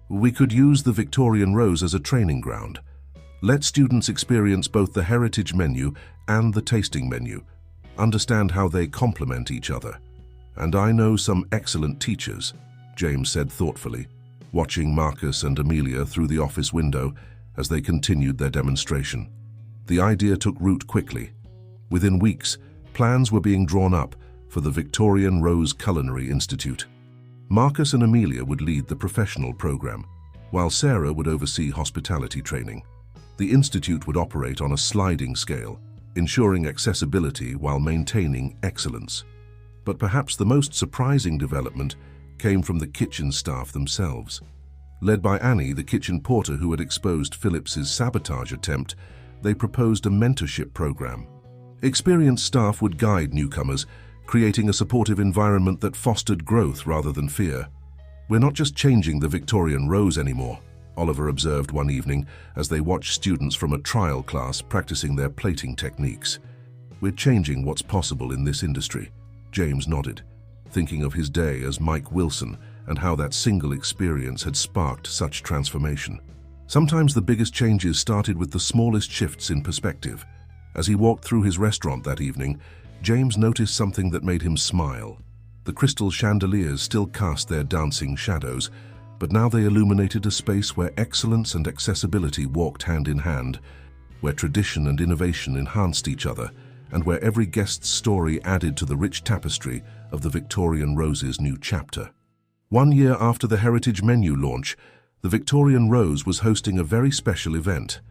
"We could use the Victorian Rose as a training ground. Let students experience both the heritage menu and the tasting menu, understand how they complement each other. And I know some excellent teachers," James said thoughtfully, watching Marcus and Amelia through the office window as they continued their demonstration. The idea took root quickly. Within weeks, plans were being drawn up for the Victorian Rose Culinary Institute. Marcus and Amelia would lead the professional program, while Sarah would oversee hospitality training. The institute would operate on a sliding scale, ensuring accessibility while maintaining excellence. But perhaps the most surprising development came from the kitchen staff themselves. Led by Annie, the kitchen porter who had exposed Phillips's sabotage attempt, they proposed a mentorship program. Experienced staff would guide newcomers, creating a supportive environment that fostered growth rather than fear. "We're not just changing the Victorian Rose anymore," Oliver observed one evening as they watched students from a trial class practicing their plating techniques. "We're changing what's possible in this industry." James nodded, thinking of his day as Mike Wilson and how that single experience had sparked such transformation. Sometimes the biggest changes started with the smallest shifts in perspective. As he walked through his restaurant that evening, James noticed something that made him smile. The crystal chandeliers still cast their dancing shadows, but now they illuminated a space where excellence and accessibility walked hand in hand, where tradition and innovation enhanced each other, and where every guest's story added to the rich tapestry of the Victorian Rose's new chapter. 1 year after the Heritage Menu launch, The Victorian Rose was hosting a very special event.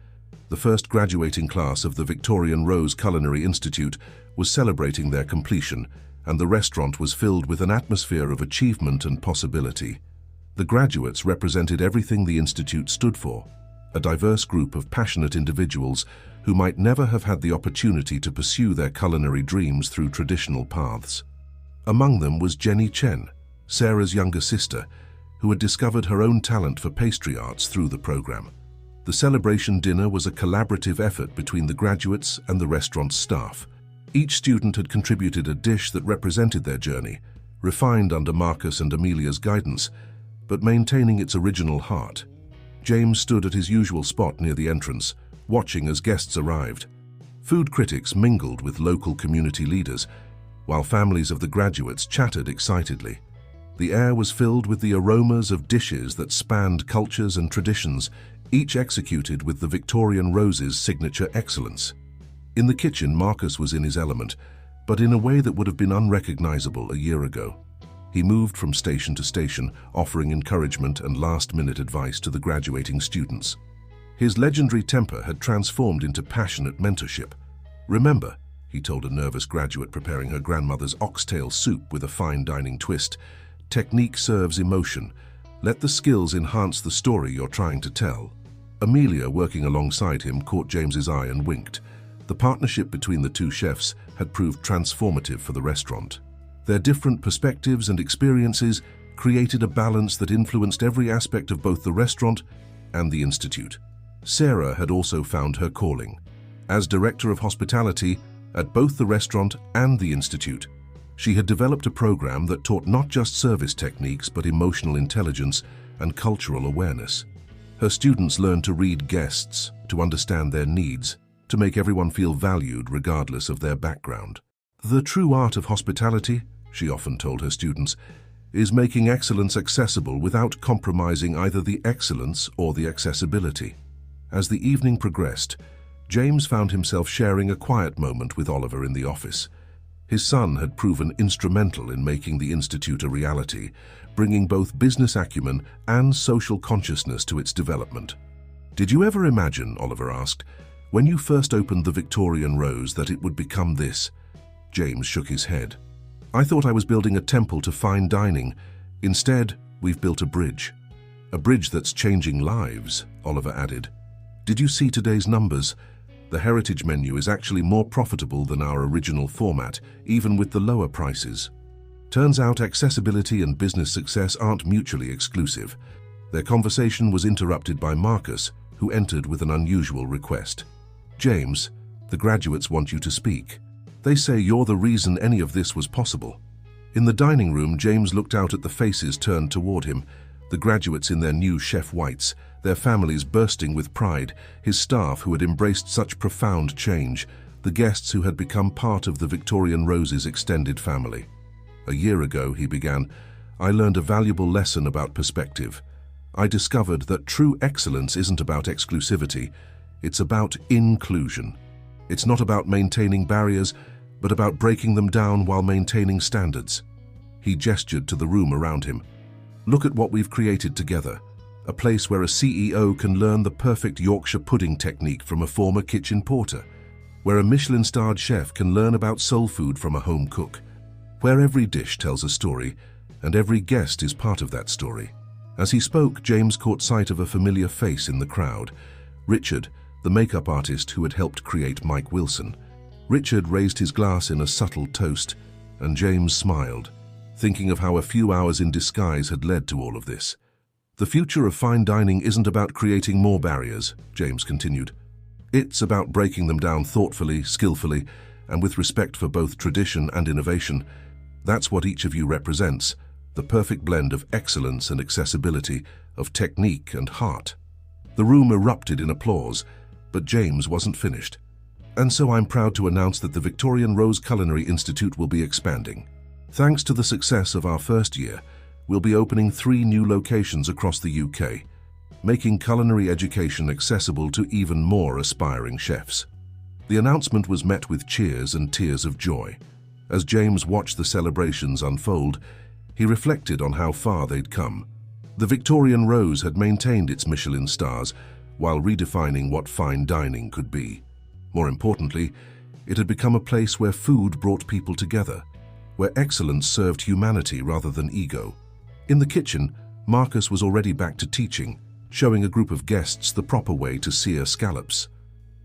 The first graduating class of the Victorian Rose Culinary Institute was celebrating their completion, and the restaurant was filled with an atmosphere of achievement and possibility. The graduates represented everything the institute stood for, a diverse group of passionate individuals who might never have had the opportunity to pursue their culinary dreams through traditional paths. Among them was Jenny Chen, Sarah's younger sister, who had discovered her own talent for pastry arts through the program. The celebration dinner was a collaborative effort between the graduates and the restaurant's staff. Each student had contributed a dish that represented their journey, refined under Marcus and Amelia's guidance, but maintaining its original heart. James stood at his usual spot near the entrance, watching as guests arrived. Food critics mingled with local community leaders, while families of the graduates chatted excitedly. The air was filled with the aromas of dishes that spanned cultures and traditions, each executed with the Victorian Rose's signature excellence. In the kitchen, Marcus was in his element, but in a way that would have been unrecognizable a year ago. He moved from station to station, offering encouragement and last-minute advice to the graduating students. His legendary temper had transformed into passionate mentorship. "Remember," he told a nervous graduate preparing her grandmother's oxtail soup with a fine dining twist, "technique serves emotion. Let the skills enhance the story you're trying to tell." Amelia, working alongside him, caught James's eye and winked. The partnership between the two chefs had proved transformative for the restaurant. Their different perspectives and experiences created a balance that influenced every aspect of both the restaurant and the institute. Sarah had also found her calling. As director of hospitality at both the restaurant and the institute, she had developed a program that taught not just service techniques but emotional intelligence and cultural awareness. Her students learned to read guests, to understand their needs, to make everyone feel valued regardless of their background. "The true art of hospitality," she often told her students, "is making excellence accessible without compromising either the excellence or the accessibility." As the evening progressed, James found himself sharing a quiet moment with Oliver in the office. His son had proven instrumental in making the institute a reality, bringing both business acumen and social consciousness to its development. "Did you ever imagine," Oliver asked, "when you first opened the Victorian Rose that it would become this?" James shook his head. "I thought I was building a temple to fine dining. Instead, we've built a bridge. A bridge that's changing lives," Oliver added. "Did you see today's numbers? The heritage menu is actually more profitable than our original format, even with the lower prices." Turns out accessibility and business success aren't mutually exclusive. Their conversation was interrupted by Marcus, who entered with an unusual request. "James, the graduates want you to speak. They say you're the reason any of this was possible." In the dining room, James looked out at the faces turned toward him, the graduates in their new chef whites, their families bursting with pride, his staff who had embraced such profound change, the guests who had become part of the Victorian Rose's extended family. "A year ago," he began, "I learned a valuable lesson about perspective. I discovered that true excellence isn't about exclusivity, it's about inclusion. It's not about maintaining barriers, but about breaking them down while maintaining standards." He gestured to the room around him. "Look at what we've created together. A place where a CEO can learn the perfect Yorkshire pudding technique from a former kitchen porter, where a Michelin-starred chef can learn about soul food from a home cook, where every dish tells a story and every guest is part of that story." As he spoke, James caught sight of a familiar face in the crowd. Richard, the makeup artist who had helped create Mike Wilson. Richard raised his glass in a subtle toast, and James smiled, thinking of how a few hours in disguise had led to all of this. "The future of fine dining isn't about creating more barriers," James continued. "It's about breaking them down thoughtfully, skillfully, and with respect for both tradition and innovation. That's what each of you represents, the perfect blend of excellence and accessibility, of technique and heart." The room erupted in applause, but James wasn't finished. "And so I'm proud to announce that the Victorian Rose Culinary Institute will be expanding. Thanks to the success of our first year, we'll be opening 3 new locations across the UK, making culinary education accessible to even more aspiring chefs." The announcement was met with cheers and tears of joy. As James watched the celebrations unfold, he reflected on how far they'd come. The Victorian Rose had maintained its Michelin stars while redefining what fine dining could be. More importantly, it had become a place where food brought people together, where excellence served humanity rather than ego. In the kitchen, Marcus was already back to teaching, showing a group of guests the proper way to sear scallops.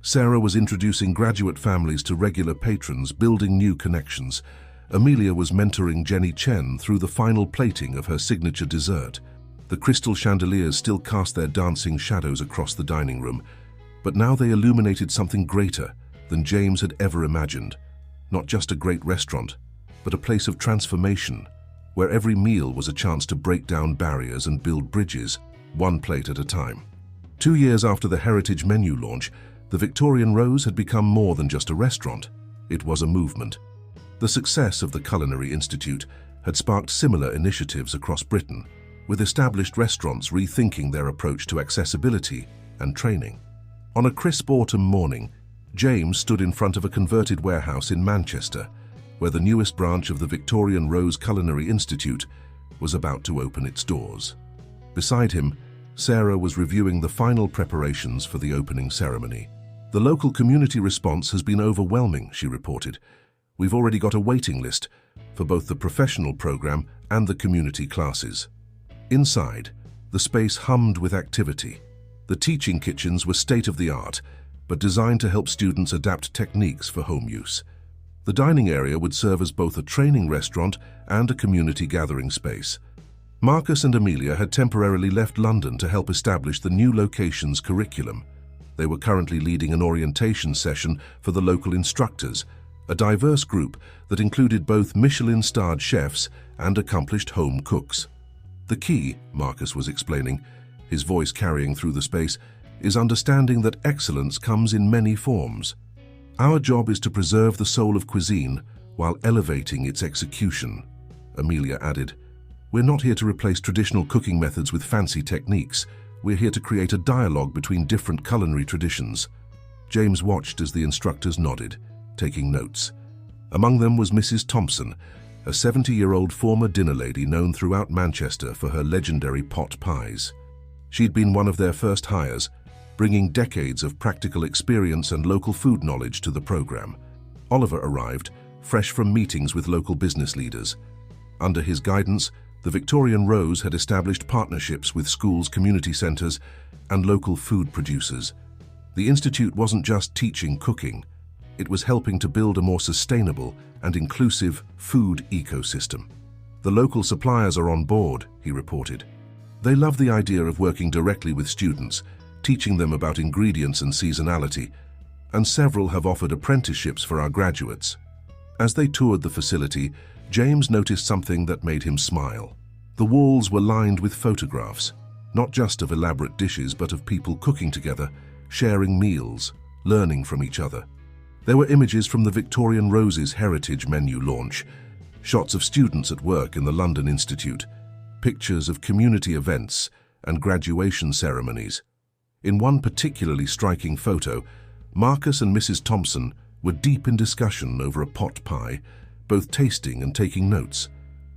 Sarah was introducing graduate families to regular patrons, building new connections. Amelia was mentoring Jenny Chen through the final plating of her signature dessert. The crystal chandeliers still cast their dancing shadows across the dining room, but now they illuminated something greater than James had ever imagined. Not just a great restaurant, but a place of transformation, where every meal was a chance to break down barriers and build bridges, one plate at a time. 2 years after the Heritage menu launch, the Victorian Rose had become more than just a restaurant. It was a movement. The success of the Culinary Institute had sparked similar initiatives across Britain, with established restaurants rethinking their approach to accessibility and training. On a crisp autumn morning, James stood in front of a converted warehouse in Manchester, where the newest branch of the Victorian Rose Culinary Institute was about to open its doors. Beside him, Sarah was reviewing the final preparations for the opening ceremony. "The local community response has been overwhelming," she reported. "We've already got a waiting list for both the professional program and the community classes." Inside, the space hummed with activity. The teaching kitchens were state-of-the-art, but designed to help students adapt techniques for home use. The dining area would serve as both a training restaurant and a community gathering space. Marcus and Amelia had temporarily left London to help establish the new location's curriculum. They were currently leading an orientation session for the local instructors, a diverse group that included both Michelin-starred chefs and accomplished home cooks. "The key," Marcus was explaining, his voice carrying through the space, "is understanding that excellence comes in many forms. Our job is to preserve the soul of cuisine while elevating its execution." Amelia added, "We're not here to replace traditional cooking methods with fancy techniques. We're here to create a dialogue between different culinary traditions." James watched as the instructors nodded, taking notes. Among them was Mrs. Thompson, a 70-year-old former dinner lady known throughout Manchester for her legendary pot pies. She'd been one of their first hires, bringing decades of practical experience and local food knowledge to the program. Oliver arrived, fresh from meetings with local business leaders. Under his guidance, the Victorian Rose had established partnerships with schools, community centres, and local food producers. The institute wasn't just teaching cooking, it was helping to build a more sustainable and inclusive food ecosystem. "The local suppliers are on board," he reported. "They love the idea of working directly with students, teaching them about ingredients and seasonality, and several have offered apprenticeships for our graduates." As they toured the facility, James noticed something that made him smile. The walls were lined with photographs, not just of elaborate dishes, but of people cooking together, sharing meals, learning from each other. There were images from the Victorian Rose's Heritage menu launch, shots of students at work in the London Institute, pictures of community events and graduation ceremonies. In one particularly striking photo, Marcus and Mrs. Thompson were deep in discussion over a pot pie, both tasting and taking notes.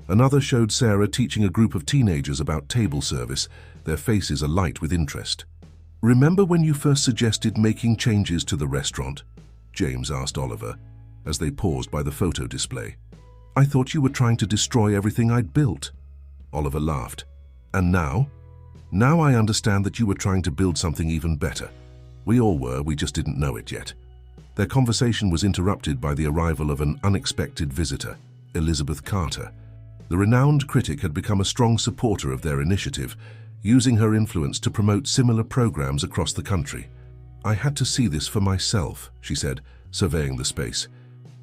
Another showed Sarah teaching a group of teenagers about table service, their faces alight with interest. "Remember when you first suggested making changes to the restaurant?" James asked Oliver, as they paused by the photo display. "I thought you were trying to destroy everything I'd built." Oliver laughed. "And now? Now I understand that you were trying to build something even better. We all were, we just didn't know it yet." Their conversation was interrupted by the arrival of an unexpected visitor, Elizabeth Carter. The renowned critic had become a strong supporter of their initiative, using her influence to promote similar programs across the country. "I had to see this for myself," she said, surveying the space.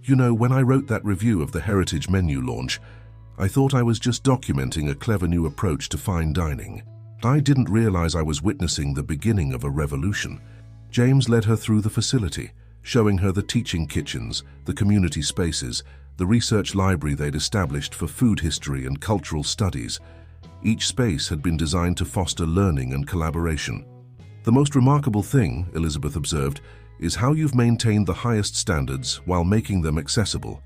"You know, when I wrote that review of the Heritage menu launch, I thought I was just documenting a clever new approach to fine dining. I didn't realize I was witnessing the beginning of a revolution." James led her through the facility, showing her the teaching kitchens, the community spaces, the research library they'd established for food history and cultural studies. Each space had been designed to foster learning and collaboration. "The most remarkable thing," Elizabeth observed, "is how you've maintained the highest standards while making them accessible.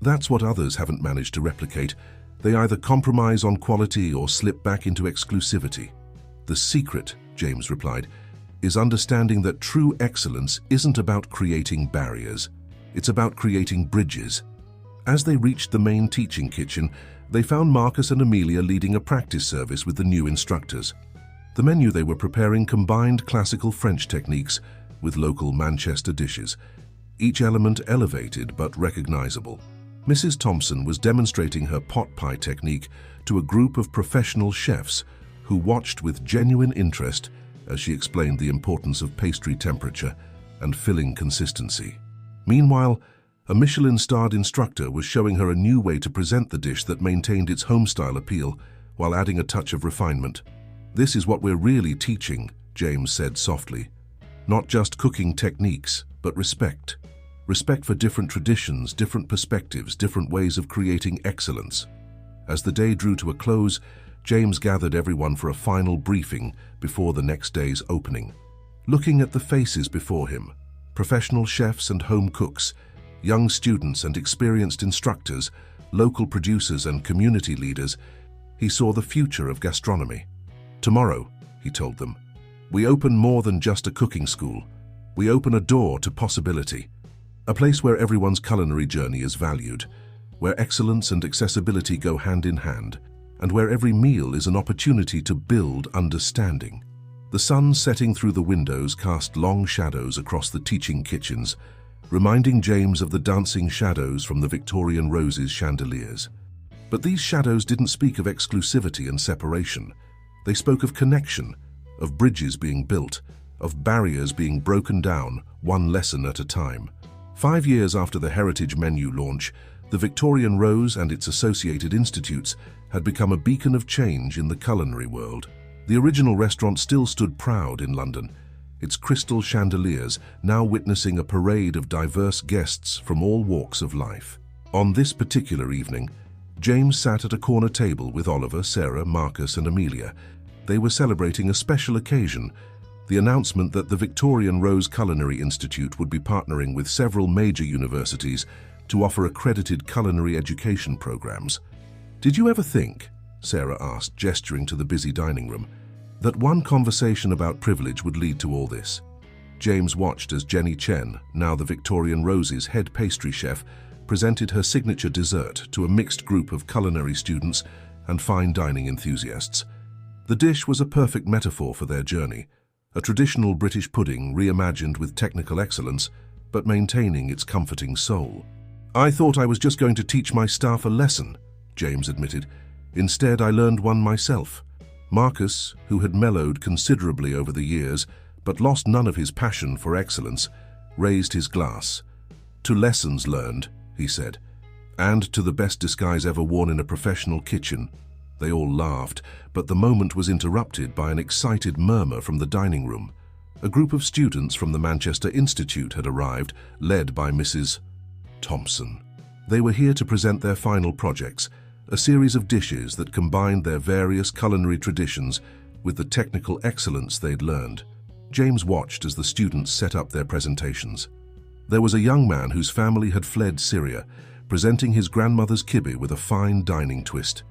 That's what others haven't managed to replicate, They either compromise on quality or slip back into exclusivity. The secret, James replied, is understanding that true excellence isn't about creating barriers. It's about creating bridges. As they reached the main teaching kitchen, they found Marcus and Amelia leading a practice service with the new instructors. The menu they were preparing combined classical French techniques with local Manchester dishes, each element elevated but recognizable. Mrs. Thompson was demonstrating her pot pie technique to a group of professional chefs who watched with genuine interest as she explained the importance of pastry temperature and filling consistency. Meanwhile, a Michelin-starred instructor was showing her a new way to present the dish that maintained its home-style appeal while adding a touch of refinement. "This is what we're really teaching," James said softly. "Not just cooking techniques, but respect. Respect for different traditions, different perspectives, different ways of creating excellence." As the day drew to a close, James gathered everyone for a final briefing before the next day's opening. Looking at the faces before him, professional chefs and home cooks, young students and experienced instructors, local producers and community leaders, he saw the future of gastronomy. "Tomorrow," he told them, "we open more than just a cooking school. We open a door to possibility. A place where everyone's culinary journey is valued, where excellence and accessibility go hand in hand, and where every meal is an opportunity to build understanding." The sun setting through the windows cast long shadows across the teaching kitchens, reminding James of the dancing shadows from the Victorian roses chandeliers. But these shadows didn't speak of exclusivity and separation. They spoke of connection, of bridges being built, of barriers being broken down, one lesson at a time. 5 years after the Heritage Menu launch, the Victorian Rose and its associated institutes had become a beacon of change in the culinary world. The original restaurant still stood proud in London, its crystal chandeliers now witnessing a parade of diverse guests from all walks of life. On this particular evening, James sat at a corner table with Oliver, Sarah, Marcus and Amelia. They were celebrating a special occasion, the announcement that the Victorian Rose Culinary Institute would be partnering with several major universities to offer accredited culinary education programs. "Did you ever think," Sarah asked, gesturing to the busy dining room, "that one conversation about privilege would lead to all this?" James watched as Jenny Chen, now the Victorian Rose's head pastry chef, presented her signature dessert to a mixed group of culinary students and fine dining enthusiasts. The dish was a perfect metaphor for their journey, a traditional British pudding reimagined with technical excellence, but maintaining its comforting soul. "I thought I was just going to teach my staff a lesson," James admitted. "Instead, I learned one myself." Marcus, who had mellowed considerably over the years, but lost none of his passion for excellence, raised his glass. "To lessons learned," he said, "and to the best disguise ever worn in a professional kitchen." They all laughed, but the moment was interrupted by an excited murmur from the dining room. A group of students from the Manchester Institute had arrived, led by Mrs. Thompson. They were here to present their final projects, a series of dishes that combined their various culinary traditions with the technical excellence they'd learned. James watched as the students set up their presentations. There was a young man whose family had fled Syria, presenting his grandmother's kibbeh with a fine dining twist.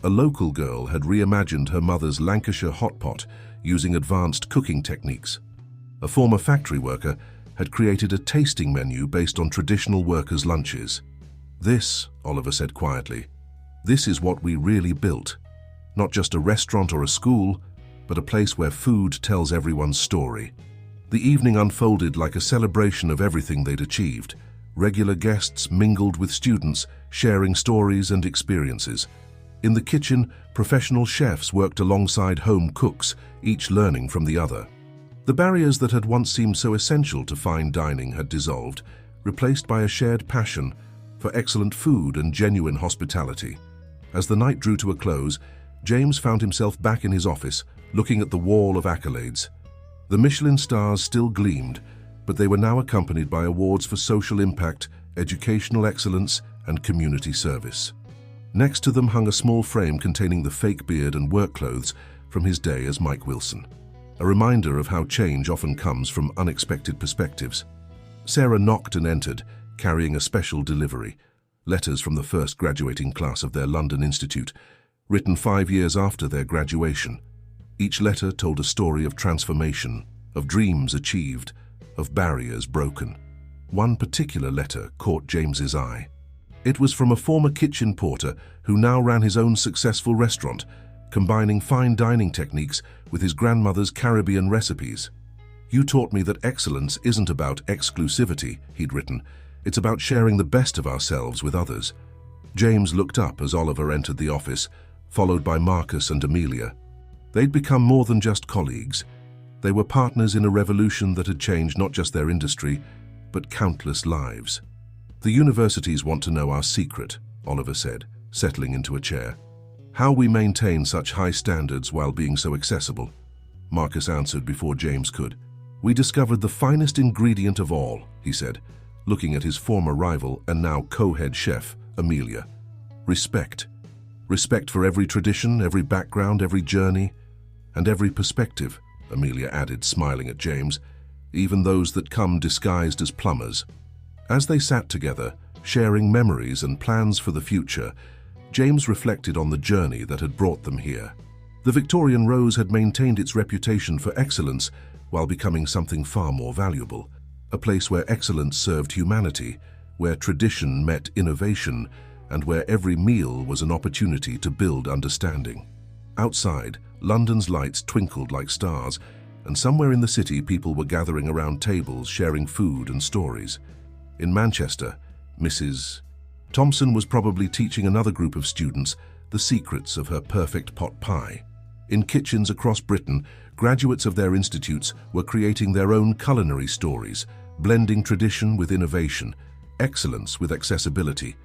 A local girl had reimagined her mother's Lancashire hot pot using advanced cooking techniques. A former factory worker had created a tasting menu based on traditional workers' lunches. "This," Oliver said quietly, "this is what we really built. Not just a restaurant or a school, but a place where food tells everyone's story." The evening unfolded like a celebration of everything they'd achieved. Regular guests mingled with students, sharing stories and experiences. In the kitchen, professional chefs worked alongside home cooks, each learning from the other. The barriers that had once seemed so essential to fine dining had dissolved, replaced by a shared passion for excellent food and genuine hospitality. As the night drew to a close, James found himself back in his office, looking at the wall of accolades. The Michelin stars still gleamed, but they were now accompanied by awards for social impact, educational excellence, and community service. Next to them hung a small frame containing the fake beard and work clothes from his day as Mike Wilson, a reminder of how change often comes from unexpected perspectives. Sarah knocked and entered, carrying a special delivery, letters from the first graduating class of their London institute, written 5 years after their graduation. Each letter told a story of transformation, of dreams achieved, of barriers broken. One particular letter caught James's eye. It was from a former kitchen porter who now ran his own successful restaurant, combining fine dining techniques with his grandmother's Caribbean recipes. "You taught me that excellence isn't about exclusivity," he'd written. "It's about sharing the best of ourselves with others." James looked up as Oliver entered the office, followed by Marcus and Amelia. They'd become more than just colleagues. They were partners in a revolution that had changed not just their industry, but countless lives. "The universities want to know our secret," Oliver said, settling into a chair. "How we maintain such high standards while being so accessible." Marcus answered before James could. "We discovered the finest ingredient of all," he said, looking at his former rival and now co-head chef, Amelia. "Respect. Respect for every tradition, every background, every journey, and every perspective," Amelia added, smiling at James, "even those that come disguised as plumbers." As they sat together, sharing memories and plans for the future, James reflected on the journey that had brought them here. The Victorian Rose had maintained its reputation for excellence while becoming something far more valuable, a place where excellence served humanity, where tradition met innovation, and where every meal was an opportunity to build understanding. Outside, London's lights twinkled like stars, and somewhere in the city people were gathering around tables sharing food and stories. In Manchester, Mrs. Thompson was probably teaching another group of students the secrets of her perfect pot pie. In kitchens across Britain, graduates of their institutes were creating their own culinary stories, blending tradition with innovation, excellence with accessibility.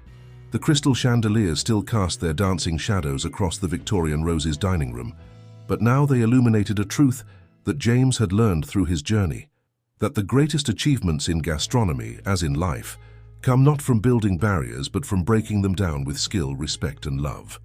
The crystal chandeliers still cast their dancing shadows across the Victorian Rose's dining room, but now they illuminated a truth that James had learned through his journey, that the greatest achievements in gastronomy, as in life, come not from building barriers but from breaking them down with skill, respect and love.